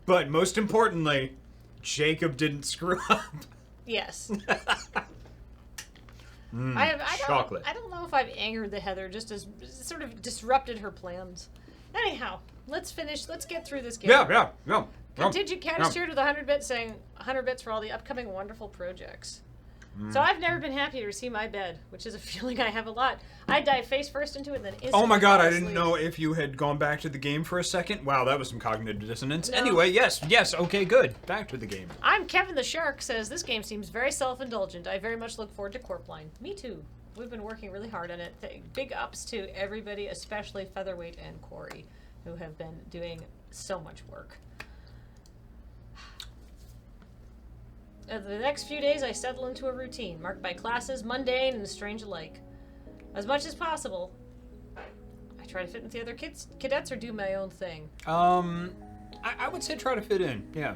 But most importantly, Jacob didn't screw up. Yes. Chocolate. I don't know if I've angered the Heather, just as sort of disrupted her plans. Anyhow, let's get through this game. Yeah. Contingent Cat is cheered with 100 bits, saying 100 bits for all the upcoming wonderful projects. So I've never been happier to see my bed, which is a feeling I have a lot. I dive face first into it and then instantly Oh my God, fall I didn't asleep. know if you had gone back to the game for a second. Wow, that was some cognitive dissonance. No. Anyway, yes, okay, good. Back to the game. I'm Kevin the Shark says this game seems very self-indulgent. I very much look forward to Corpline. Me too. We've been working really hard on it. Big ups to everybody, especially Featherweight and Corey, who have been doing so much work. The next few days I settle into a routine, marked by classes, mundane and strange alike. As much as possible, I try to fit into the other cadets or do my own thing. I would say try to fit in, yeah.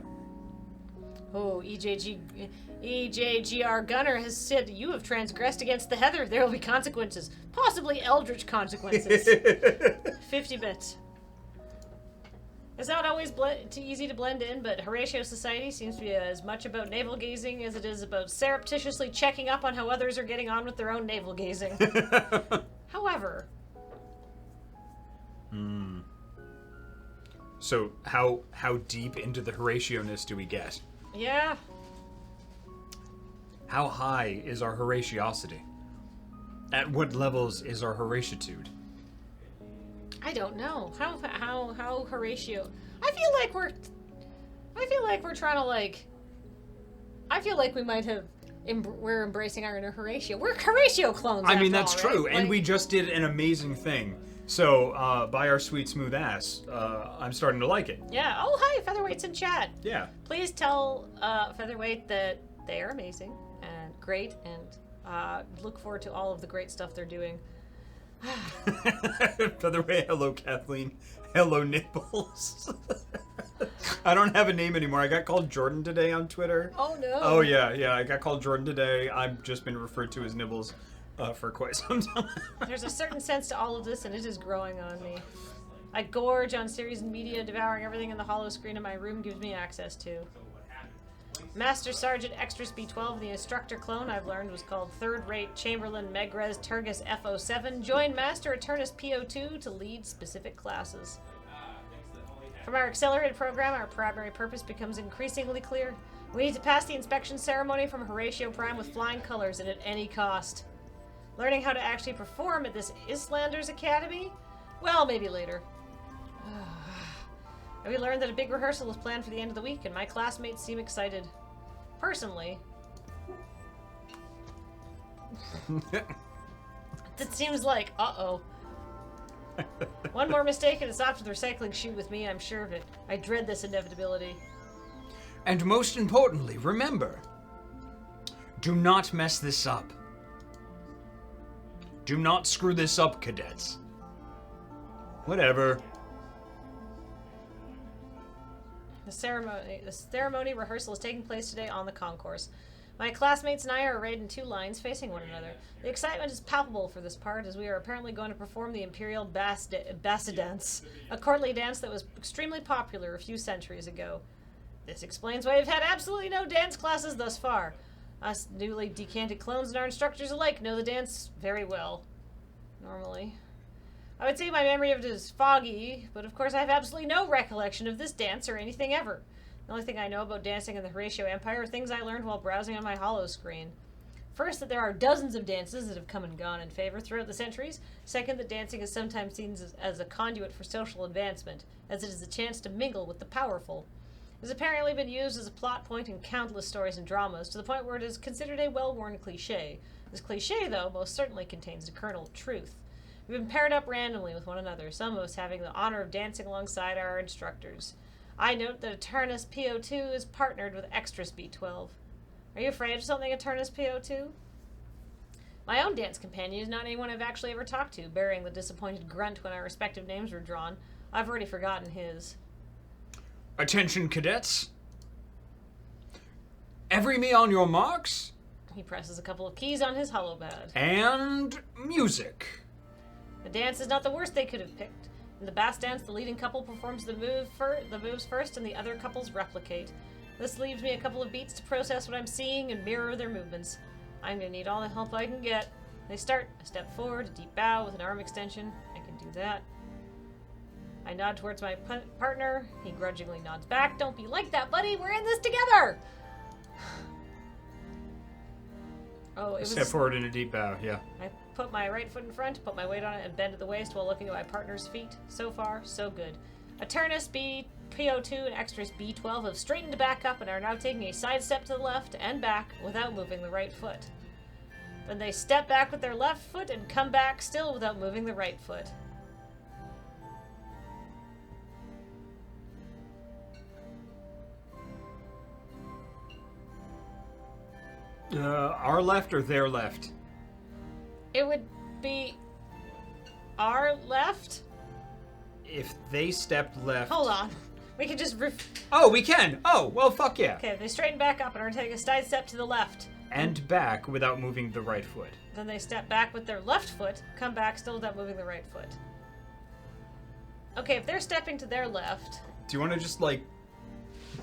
Oh, EJG. EJGR Gunner has said, "You have transgressed against the Heather. There will be consequences. Possibly eldritch consequences." 50 bits. It's not always too easy to blend in, but Horatio society seems to be as much about navel gazing as it is about surreptitiously checking up on how others are getting on with their own navel gazing. However... So how deep into the Horatio-ness do we get? Yeah. How high is our Horatiosity? At what levels is our Horatitude? I don't know. How Horatio... I feel like we're trying to, like... I feel like we might have... we're embracing our inner Horatio. We're Horatio clones, I mean, after that's all, true. right? And Like- we just did an amazing thing. So, by our sweet smooth ass, I'm starting to like it. Yeah. Oh, hi, Featherweight's in chat. Yeah. Please tell Featherweight that they are amazing and great, and look forward to all of the great stuff they're doing. Featherweight, hello Kathleen. Hello nipples. I don't have a name anymore. I got called Jordan today on Twitter. Oh no. Oh yeah, I got called Jordan today. I've just been referred to as Nibbles for quite some time. There's a certain sense to all of this, and it is growing on me. I gorge on series and media, devouring everything in the hollow screen of my room gives me access to. Master Sergeant Extras B12, the instructor clone I've learned was called Third-Rate Chamberlain Megrez Turgis F07, joined Master Eternus PO2 to lead specific classes. From our accelerated program, our primary purpose becomes increasingly clear. We need to pass the inspection ceremony from Horatio Prime with flying colors and at any cost. Learning how to actually perform at this Islanders Academy? Well, maybe later. We learned that a big rehearsal is planned for the end of the week, and my classmates seem excited. Personally, it seems like, uh-oh. One more mistake and it's off to the recycling chute with me, I'm sure of it. I dread this inevitability. And most importantly, remember, do not mess this up. Do not screw this up, cadets. Whatever. The ceremony rehearsal is taking place today on the concourse. My classmates and I are arrayed in two lines facing one another. The excitement is palpable for this part, as we are apparently going to perform the Imperial Bass Dance, a courtly dance that was extremely popular a few centuries ago. This explains why we've had absolutely no dance classes thus far. Us newly decanted clones and our instructors alike know the dance very well. Normally. I would say my memory of it is foggy, but of course I have absolutely no recollection of this dance or anything ever. The only thing I know about dancing in the Horatio Empire are things I learned while browsing on my hollow screen. First, that there are dozens of dances that have come and gone in favor throughout the centuries. Second, that dancing is sometimes seen as a conduit for social advancement, as it is a chance to mingle with the powerful. It has apparently been used as a plot point in countless stories and dramas, to the point where it is considered a well-worn cliché. This cliché, though, most certainly contains a kernel of truth. We've been paired up randomly with one another, some of us having the honor of dancing alongside our instructors. I note that Eternus PO2 is partnered with Extras B12. Are you afraid of something, Eternus PO2? My own dance companion is not anyone I've actually ever talked to, bearing the disappointed grunt when our respective names were drawn. I've already forgotten his. Attention, cadets. Every me on your marks. He presses a couple of keys on his holopad. And music. The dance is not the worst they could have picked. In the bass dance, the leading couple performs the moves first and the other couples replicate. This leaves me a couple of beats to process what I'm seeing and mirror their movements. I'm gonna need all the help I can get. They start a step forward, a deep bow with an arm extension. I can do that. I nod towards my partner. He grudgingly nods back. Don't be like that, buddy. We're in this together. Oh, it was. Step forward in a deep bow, yeah. I put my right foot in front, put my weight on it, and bend at the waist while looking at my partner's feet. So far, so good. Eternus PO2 and Extras B12 have straightened back up and are now taking a side step to the left and back without moving the right foot. Then they step back with their left foot and come back still without moving the right foot. Our left or their left? It would be our left? If they stepped left... Hold on. We can just... Oh, we can! Oh, well, fuck yeah. Okay, they straighten back up and are taking a side step to the left. And back without moving the right foot. Then they step back with their left foot, come back still without moving the right foot. Okay, if they're stepping to their left... Do you want to just, like,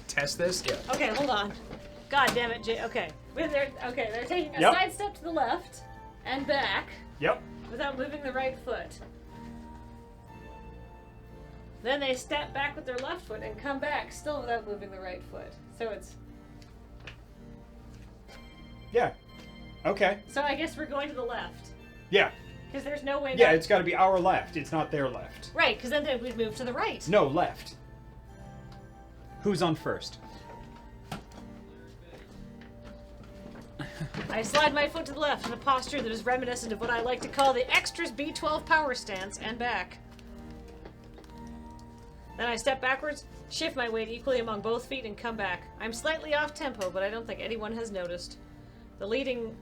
test this? Yeah. Okay, hold on. God damn it, Jay. Okay. They're taking a side step to the left and back Yep. without moving the right foot. Then they step back with their left foot and come back still without moving the right foot. So it's... Yeah. Okay. So I guess we're going to the left. Yeah. Because there's no way Yeah, back. it's got to be our left. It's not their left. Right, because then we'd move to the right. No, left. Who's on first? I slide my foot to the left in a posture that is reminiscent of what I like to call the Extras B12 power stance and back. Then I step backwards, shift my weight equally among both feet, and come back. I'm slightly off tempo, but I don't think anyone has noticed. The leading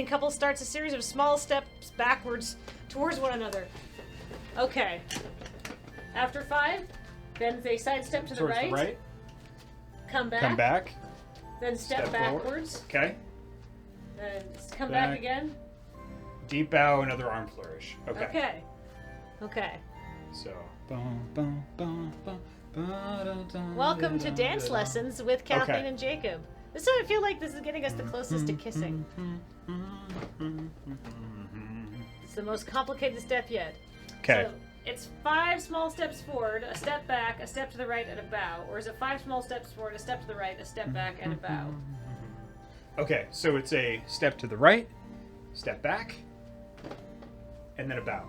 couple starts a series of small steps backwards towards one another. Okay. After 5, then they sidestep to the Towards right. the right. Come back. Come back. Then step forward. backwards. Okay. Then come back Back. again. Deep bow, another arm flourish. Okay. Okay. Okay. So. Welcome to dance lessons with Kathleen Okay. and Jacob. This I feel like this is getting us the closest to kissing. It's the most complicated step yet. Okay. So it's 5 small steps forward, a step back, a step to the right, and a bow. Or is it 5 small steps forward, a step to the right, a step back, and a bow? Okay, so it's a step to the right, step back, and then a bow.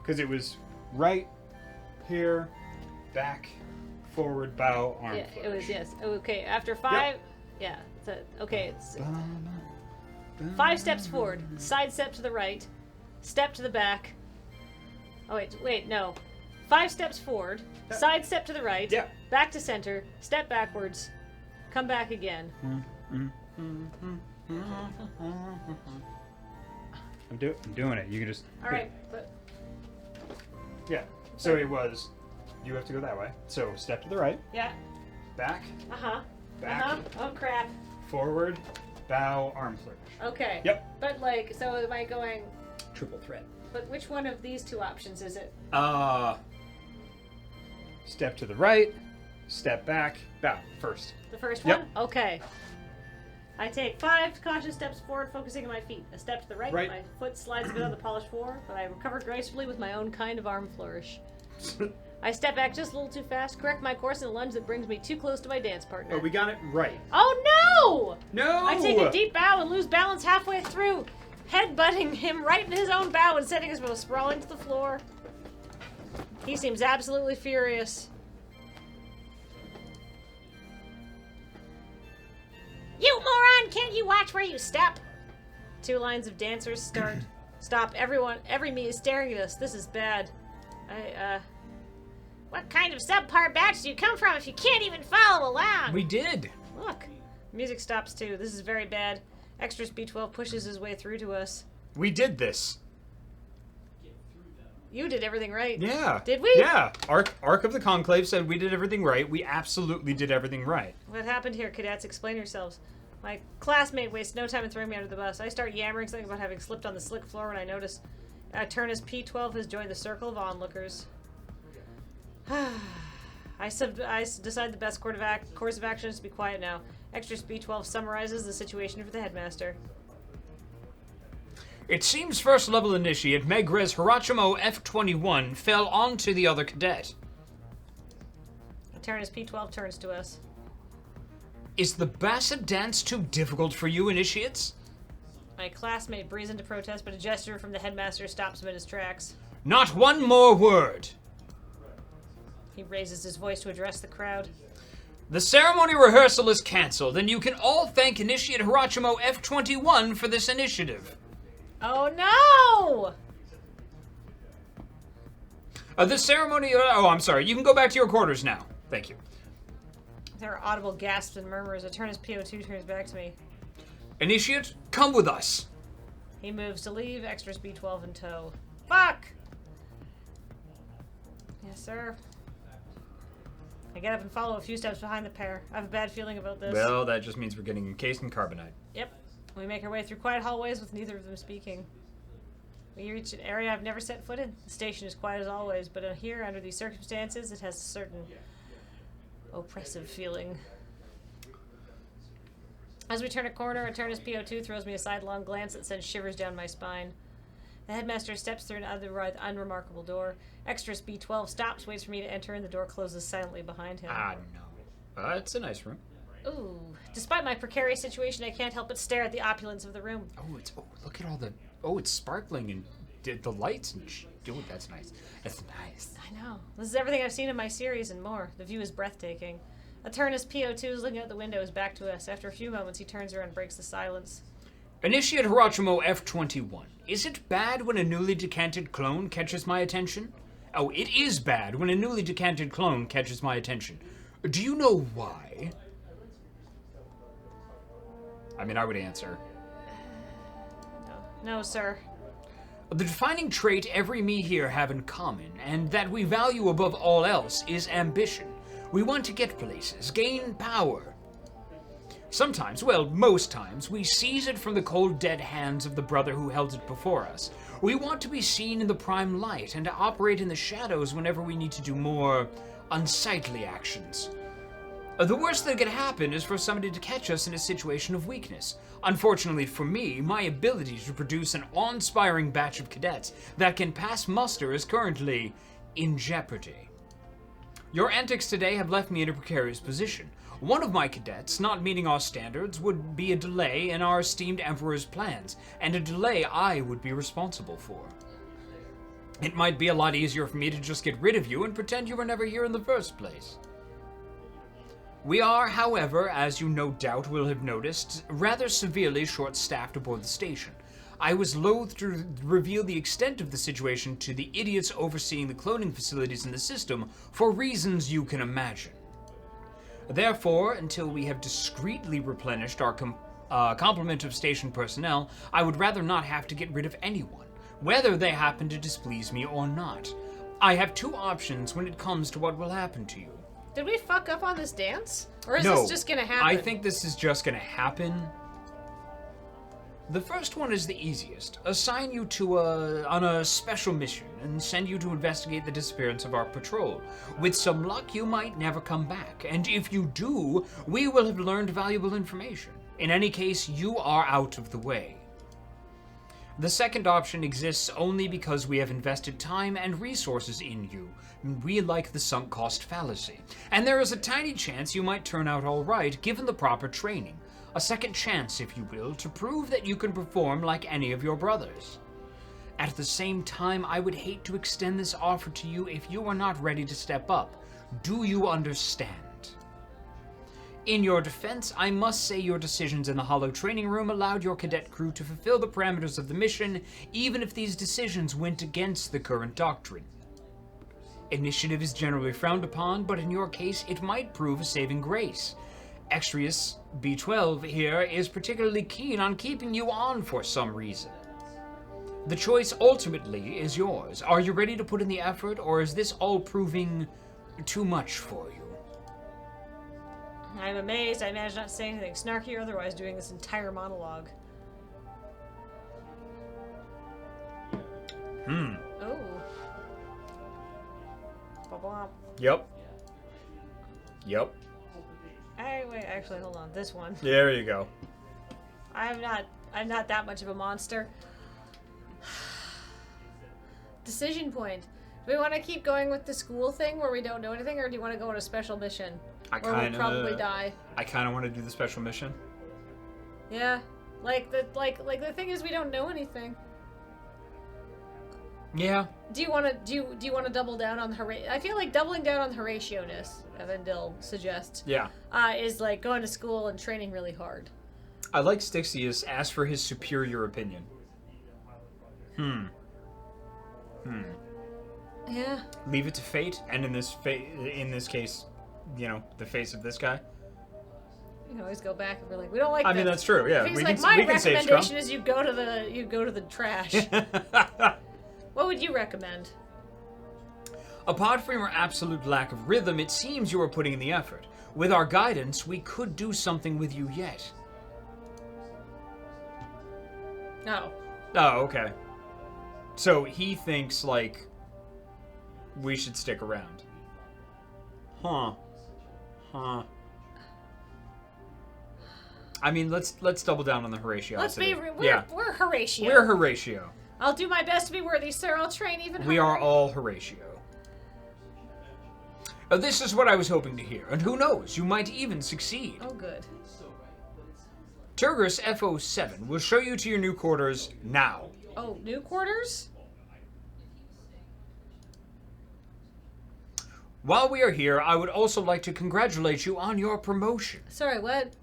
Because it was right, here, back, forward, bow, arm Yeah, flourish. it was, yes. Okay, after 5, yeah. Okay, it's 5 steps forward, side step to the right, step to the back. Oh, wait, no. 5 steps forward, side step to the right, Yeah. back to center, step backwards, come back again. I'm doing it. You can just. All right, but Yeah. So it was. You have to go that way. So step to the right, yeah, back, back, Oh crap. forward, bow, arm flourish. Okay. Yep. But so am I going? Triple threat. But which one of these 2 options is it? Step to the right, step back, bow first. The first Yep. one? Okay. I take 5 cautious steps forward, focusing on my feet. A step to the right, Right. my foot slides a bit on the polished floor, but I recover gracefully with my own kind of arm flourish. I step back just a little too fast, correct my course in a lunge that brings me too close to my dance partner. Oh, we got it right. Oh no! No! I take a deep bow and lose balance halfway through, headbutting him right in his own bow and sending us both sprawling to the floor. He seems absolutely furious. You moron! Can't you watch where you step? 2 lines of dancers stop. Every me is staring at us. This is bad. What kind of subpar batch do you come from if you can't even follow along? We did. Look, music stops too. This is very bad. Extras B12 pushes his way through to us. We did this. You did everything right. Yeah. Did we? Yeah. Arc of the Conclave said we did everything right. We absolutely did everything right. What happened here, cadets? Explain yourselves. My classmate wastes no time in throwing me under the bus. I start yammering something about having slipped on the slick floor when I notice Turnus P12 has joined the circle of onlookers. I decide the best course of action is to be quiet now. Extras B12 summarizes the situation for the headmaster. It seems first level initiate Megrez Horatio F21 fell onto the other cadet. Turnus P12 turns to us. Is the Basset dance too difficult for you, initiates? My classmate breathes into protest, but a gesture from the headmaster stops him in his tracks. Not one more word. He raises his voice to address the crowd. The ceremony rehearsal is cancelled, and you can all thank Initiate Horatio F21 for this initiative. Oh no! The ceremony... I'm sorry. You can go back to your quarters now. Thank you. There are audible gasps and murmurs. Attorney's PO2 turns back to me. Initiate, come with us. He moves to leave, extras B12 in tow. Fuck! Yes, sir. I get up and follow a few steps behind the pair. I have a bad feeling about this. Well, that just means we're getting encased in carbonite. Yep. We make our way through quiet hallways with neither of them speaking. We reach an area I've never set foot in. The station is quiet as always, but here, under these circumstances, it has a certain oppressive feeling. As we turn a corner, Eternus PO2 throws me a sidelong glance that sends shivers down my spine. The headmaster steps through an unremarkable door. Extras B12 stops, waits for me to enter, and the door closes silently behind him. Ah, no. It's a nice room. Ooh. Despite my precarious situation, I can't help but stare at the opulence of the room. Oh, look at all the... Oh, it's sparkling and the lights and... Oh, that's nice. That's nice. I know. This is everything I've seen in my series and more. The view is breathtaking. Eternus PO2 is looking out the window, his back to us. After a few moments, he turns around and breaks the silence. Initiate Horatio F21. Is it bad when a newly decanted clone catches my attention? Oh, it is bad when a newly decanted clone catches my attention. Do you know why? I mean, I would answer. No, sir. The defining trait every me here have in common, and that we value above all else, is ambition. We want to get places, gain power. Sometimes, well, most times, we seize it from the cold, dead hands of the brother who held it before us. We want to be seen in the prime light, and to operate in the shadows whenever we need to do more unsightly actions. The worst that could happen is for somebody to catch us in a situation of weakness. Unfortunately for me, my ability to produce an awe-inspiring batch of cadets that can pass muster is currently in jeopardy. Your antics today have left me in a precarious position. One of my cadets, not meeting our standards, would be a delay in our esteemed Emperor's plans, and a delay I would be responsible for. It might be a lot easier for me to just get rid of you and pretend you were never here in the first place. We are, however, as you no doubt will have noticed, rather severely short-staffed aboard the station. I was loath to reveal the extent of the situation to the idiots overseeing the cloning facilities in the system for reasons you can imagine. Therefore, until we have discreetly replenished our complement of station personnel, I would rather not have to get rid of anyone, whether they happen to displease me or not. I have two options when it comes to what will happen to you. Did we fuck up on this dance? Or is No, this just gonna happen? I think this is just gonna happen. The first one is the easiest. Assign you to on a special mission and send you to investigate the disappearance of our patrol. With some luck, you might never come back, and if you do, we will have learned valuable information. In any case, you are out of the way. The second option exists only because we have invested time and resources in you. We like the sunk cost fallacy. And there is a tiny chance you might turn out all right, given the proper training. A second chance, if you will, to prove that you can perform like any of your brothers. At the same time, I would hate to extend this offer to you if you are not ready to step up. Do you understand? In your defense, I must say your decisions in the Hollow training room allowed your cadet crew to fulfill the parameters of the mission, even if these decisions went against the current doctrine. Initiative is generally frowned upon, but in your case, it might prove a saving grace. Extrius B12 here is particularly keen on keeping you on for some reason. The choice ultimately is yours. Are you ready to put in the effort, or is this all proving too much for you? I'm amazed I managed not to say anything snarky or otherwise during this entire monologue. Oh. Ba-bwomp. Yep. Wait, actually, hold on. This one. There you go. I'm not that much of a monster. Decision point. Do we want to keep going with the school thing where we don't know anything, or do you want to go on a special mission? Or we'll probably die. I kind of want to do the special mission. Yeah. Like the thing is we don't know anything. Yeah. Do you want to double down on the Horatio? I feel like doubling down on the Horatio-ness, Evandil suggests. Yeah. Is like going to school and training really hard. I like Styxius ask for his superior opinion. Yeah. Leave it to fate, and in this case, you know, the face of this guy. You can always go back and be like, we don't like. I mean, that's true. Yeah, He's like, my recommendation is you go to the trash. What would you recommend? Apart from your absolute lack of rhythm, it seems you are putting in the effort. With our guidance, we could do something with you yet. Oh. Oh, okay. So he thinks, like, we should stick around. Huh. I mean, let's double down on the Horatio. We're Horatio. We're Horatio. I'll do my best to be worthy, sir. I'll train even harder. We are all Horatio. This is what I was hoping to hear, and who knows, you might even succeed. Oh, good. Turgis FO7 will show you to your new quarters now. Oh, new quarters? While we are here, I would also like to congratulate you on your promotion. Sorry, what?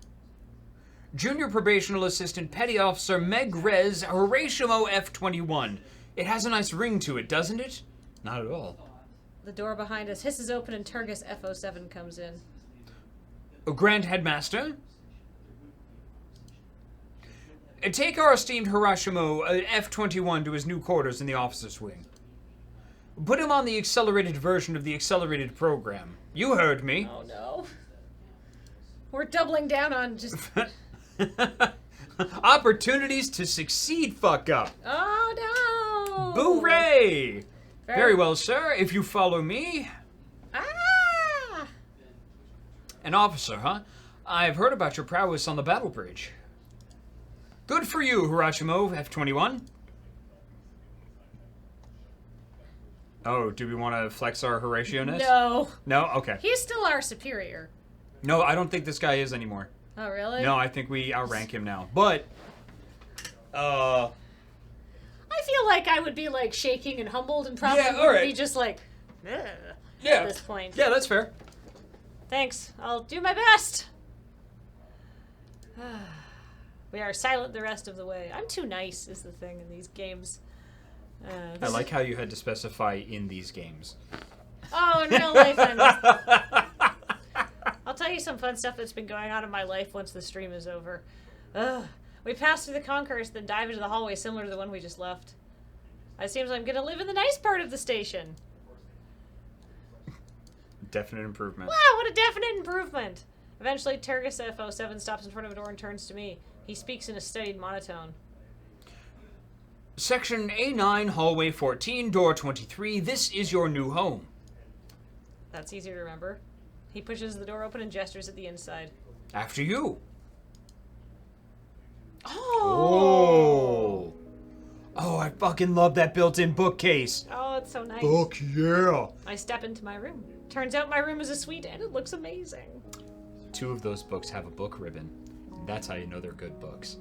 Junior Probational Assistant Petty Officer Meg Rez Horatio F21. It has a nice ring to it, doesn't it? Not at all. The door behind us hisses open and Turgis FO7 comes in. Grand Headmaster? Take our esteemed Horatio F21 to his new quarters in the officers' wing. Put him on the accelerated version of the accelerated program. You heard me. Oh, no. We're doubling down on just... Opportunities to succeed, fuck up. Oh, no. Boo-ray! Very well, sir, if you follow me. Ah! An officer, huh? I've heard about your prowess on the battle bridge. Good for you, Horatio F21. Oh, do we want to flex our Horatio-ness? No. No? Okay. He's still our superior. No, I don't think this guy is anymore. Oh, really? No, I think we outrank him now. But, I feel like I would be, like, shaking and humbled and probably Yeah, all right. be just like, ugh, yeah. at this point. Yeah, that's fair. Thanks. I'll do my best. We are silent the rest of the way. I'm too nice is the thing in these games. I like how you had to specify in these games. Oh, in real life, I'm... I'll tell you some fun stuff that's been going on in my life once the stream is over. We pass through the concourse, then dive into the hallway similar to the one we just left. It seems I'm gonna live in the nice part of the station. Definite improvement. Wow, what a definite improvement! Eventually, Turgis FO7 stops in front of a door and turns to me. He speaks in a studied monotone. Section A9, hallway 14, door 23. This is your new home. That's easy to remember. He pushes the door open and gestures at the inside. After you. Oh! Oh, I fucking love that built-in bookcase. Oh, it's so nice. Fuck yeah. I step into my room. Turns out my room is a suite and it looks amazing. 2 of those books have a book ribbon. That's how you know they're good books.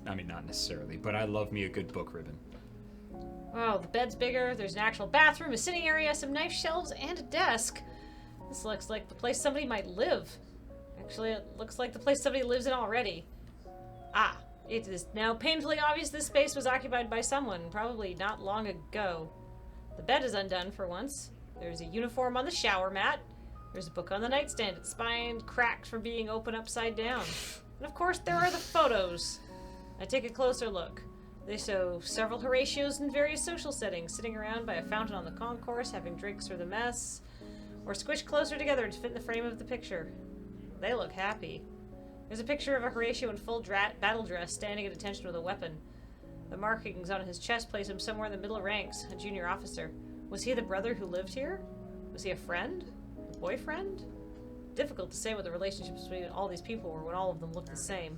I mean, not necessarily, but I love me a good book ribbon. Oh, the bed's bigger. There's an actual bathroom, a sitting area, some knife shelves, and a desk. This looks like the place somebody might live. Actually, it looks like the place somebody lives in already. Ah, it is now painfully obvious this space was occupied by someone, probably not long ago. The bed is undone for once. There's a uniform on the shower mat. There's a book on the nightstand, its spine cracked from being open upside down. And of course, there are the photos. I take a closer look. They show several Horatios in various social settings, sitting around by a fountain on the concourse, having drinks or the mess, or squished closer together to fit in the frame of the picture. They look happy. There's a picture of a Horatio in full battle dress, standing at attention with a weapon. The markings on his chest place him somewhere in the middle ranks, a junior officer. Was he the brother who lived here? Was he a friend? A boyfriend? Difficult to say what the relationships between all these people were when all of them looked the same.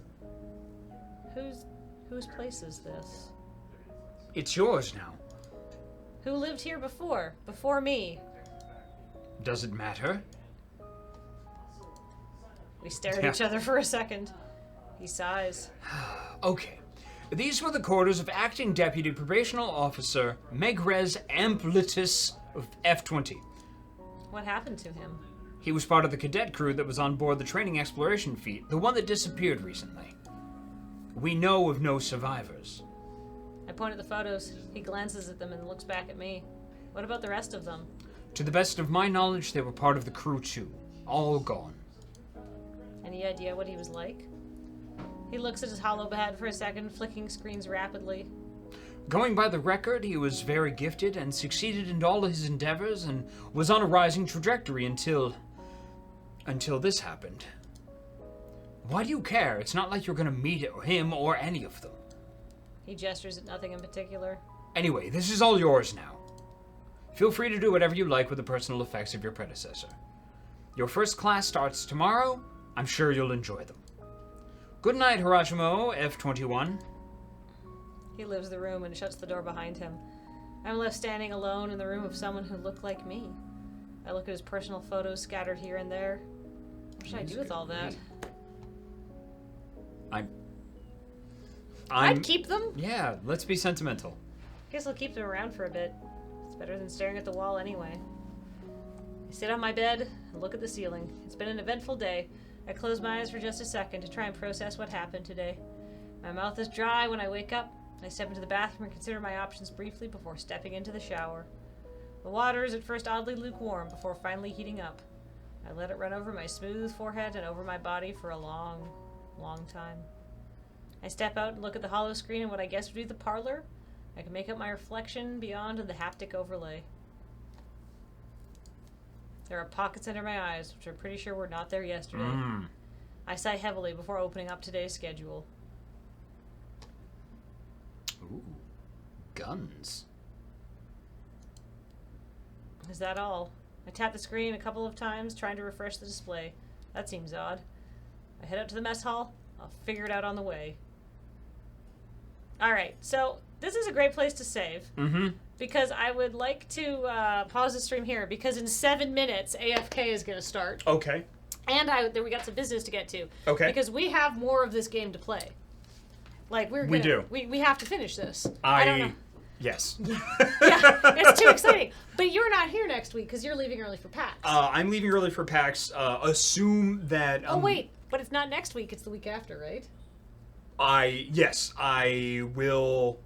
Whose place is this? It's yours now. Who lived here before? Before me? Does it matter? We stare at each other for a second. He sighs. Okay. These were the quarters of Acting Deputy Probational Officer Megrez Amplitus of F20. What happened to him? He was part of the cadet crew that was on board the training exploration fleet, the one that disappeared recently. We know of no survivors. I point at the photos. He glances at them and looks back at me. What about the rest of them? To the best of my knowledge, they were part of the crew too. All gone. Any idea what he was like? He looks at his hollow pad for a second, flicking screens rapidly. Going by the record, he was very gifted and succeeded in all his endeavors and was on a rising trajectory until this happened. Why do you care? It's not like you're gonna meet him or any of them. He gestures at nothing in particular. Anyway, this is all yours now. Feel free to do whatever you like with the personal effects of your predecessor. Your first class starts tomorrow. I'm sure you'll enjoy them. Good night, Horatio F-21. He leaves the room and shuts the door behind him. I'm left standing alone in the room of someone who looked like me. I look at his personal photos scattered here and there. What should I do with all that? I'd keep them. Yeah, let's be sentimental. Guess I'll keep them around for a bit. It's better than staring at the wall anyway. I sit on my bed and look at the ceiling. It's been an eventful day. I close my eyes for just a second to try and process what happened today. My mouth is dry when I wake up. I step into the bathroom and consider my options briefly before stepping into the shower. The water is at first oddly lukewarm before finally heating up. I let it run over my smooth forehead and over my body for a long, long time. I step out and look at the hollow screen in what I guess would be the parlor. I can make out my reflection beyond the haptic overlay. There are pockets under my eyes, which I'm pretty sure were not there yesterday. I sigh heavily before opening up today's schedule. Ooh, guns. Is that all? I tap the screen a couple of times, trying to refresh the display. That seems odd. I head out to the mess hall. I'll figure it out on the way. Alright, so this is a great place to save. Because I would like to pause the stream here, because in 7 minutes, AFK is going to start. Okay. And then we got some business to get to. Okay. Because we have more of this game to play. Like, we do. We have to finish this. I don't know. Yes. Yeah, it's too exciting. But you're not here next week because you're leaving early for PAX. I'm leaving early for PAX. Assume that... oh, wait. But it's not next week. It's the week after, right? Yes, I will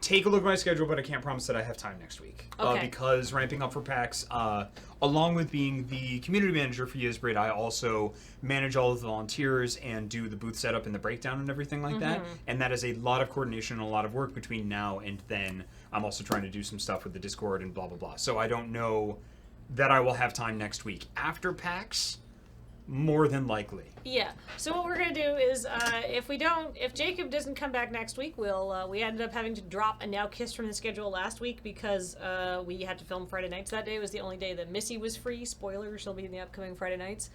take a look at my schedule, but I can't promise that I have time next week. Okay. Because ramping up for PAX, along with being the community manager for Yizbrid, I also manage all of the volunteers and do the booth setup and the breakdown and everything like that. And that is a lot of coordination and a lot of work between now and then. I'm also trying to do some stuff with the Discord and blah, blah, blah. So I don't know that I will have time next week. After PAX, more than likely. Yeah. So what we're gonna do is, if Jacob doesn't come back next week, we ended up having to drop a Now Kiss from the schedule last week because we had to film Friday nights that day. It was the only day that Missy was free. Spoiler, she'll be in the upcoming Friday nights.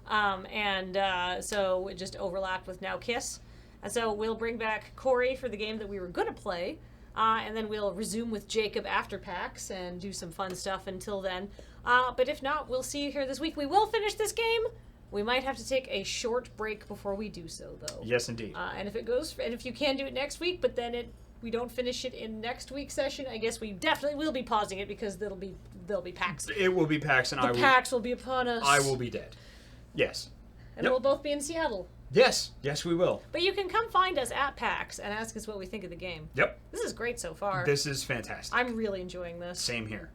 So it just overlapped with Now Kiss. And so we'll bring back Corey for the game that we were gonna play. And then we'll resume with Jacob after PAX and do some fun stuff until then. But if not, we'll see you here this week. We will finish this game. We might have to take a short break before we do so, though. Yes, indeed. And if you can do it next week, but then we don't finish it in next week's session, I guess we definitely will be pausing it because there'll be PAX. It will be PAX, and PAX will be upon us. I will be dead. Yes. And we'll both be in Seattle. Yes, we will. But you can come find us at PAX and ask us what we think of the game. Yep. This is great so far. This is fantastic. I'm really enjoying this. Same here.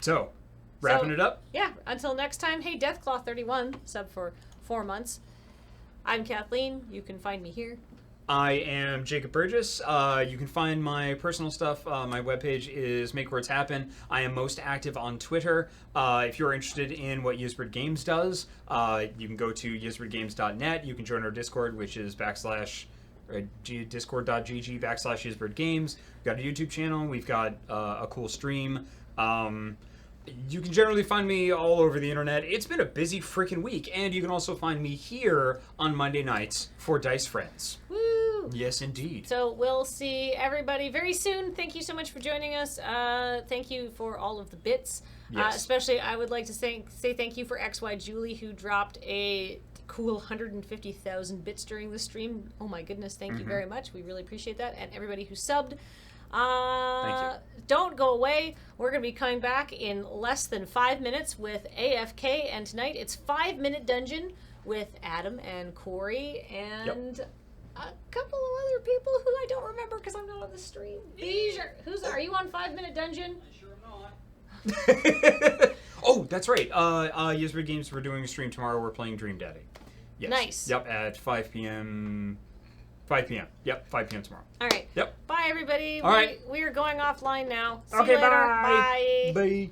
So, wrapping it up? Yeah, until next time, hey, Deathclaw31, sub for 4 months. I'm Kathleen. You can find me here. I am Jacob Burgess. You can find my personal stuff. My webpage is Make Words Happen. I am most active on Twitter. If you're interested in what Yizbrid Games does, you can go to yizbridgames.net. You can join our Discord, which is discord.gg/Yizbrid Games. We've got a YouTube channel. We've got a cool stream. You can generally find me all over the internet. It's been a busy freaking week, and you can also find me here on Monday nights for Dice Friends. Woo! Yes, indeed. So we'll see everybody very soon. Thank you so much for joining us. Thank you for all of the bits. Yes. Especially, I would like to say thank you for XY Julie, who dropped a cool 150,000 bits during the stream. Oh my goodness, thank you very much. We really appreciate that. And everybody who subbed. Thank you. Don't go away. We're going to be coming back in less than 5 minutes with AFK, and tonight it's 5-minute dungeon with Adam and Corey and a couple of other people who I don't remember because I'm not on the stream. Are you on 5-minute dungeon? Oh, that's right. Yizbrid Games, we're doing a stream tomorrow. We're playing Dream Daddy. Yes. Nice. Yep, at 5 p.m. 5 p.m. Yep, 5 p.m. tomorrow. All right. Yep. Bye. Bye, everybody. All right. We are going offline now. See Okay, you later. bye. Bye. Bye.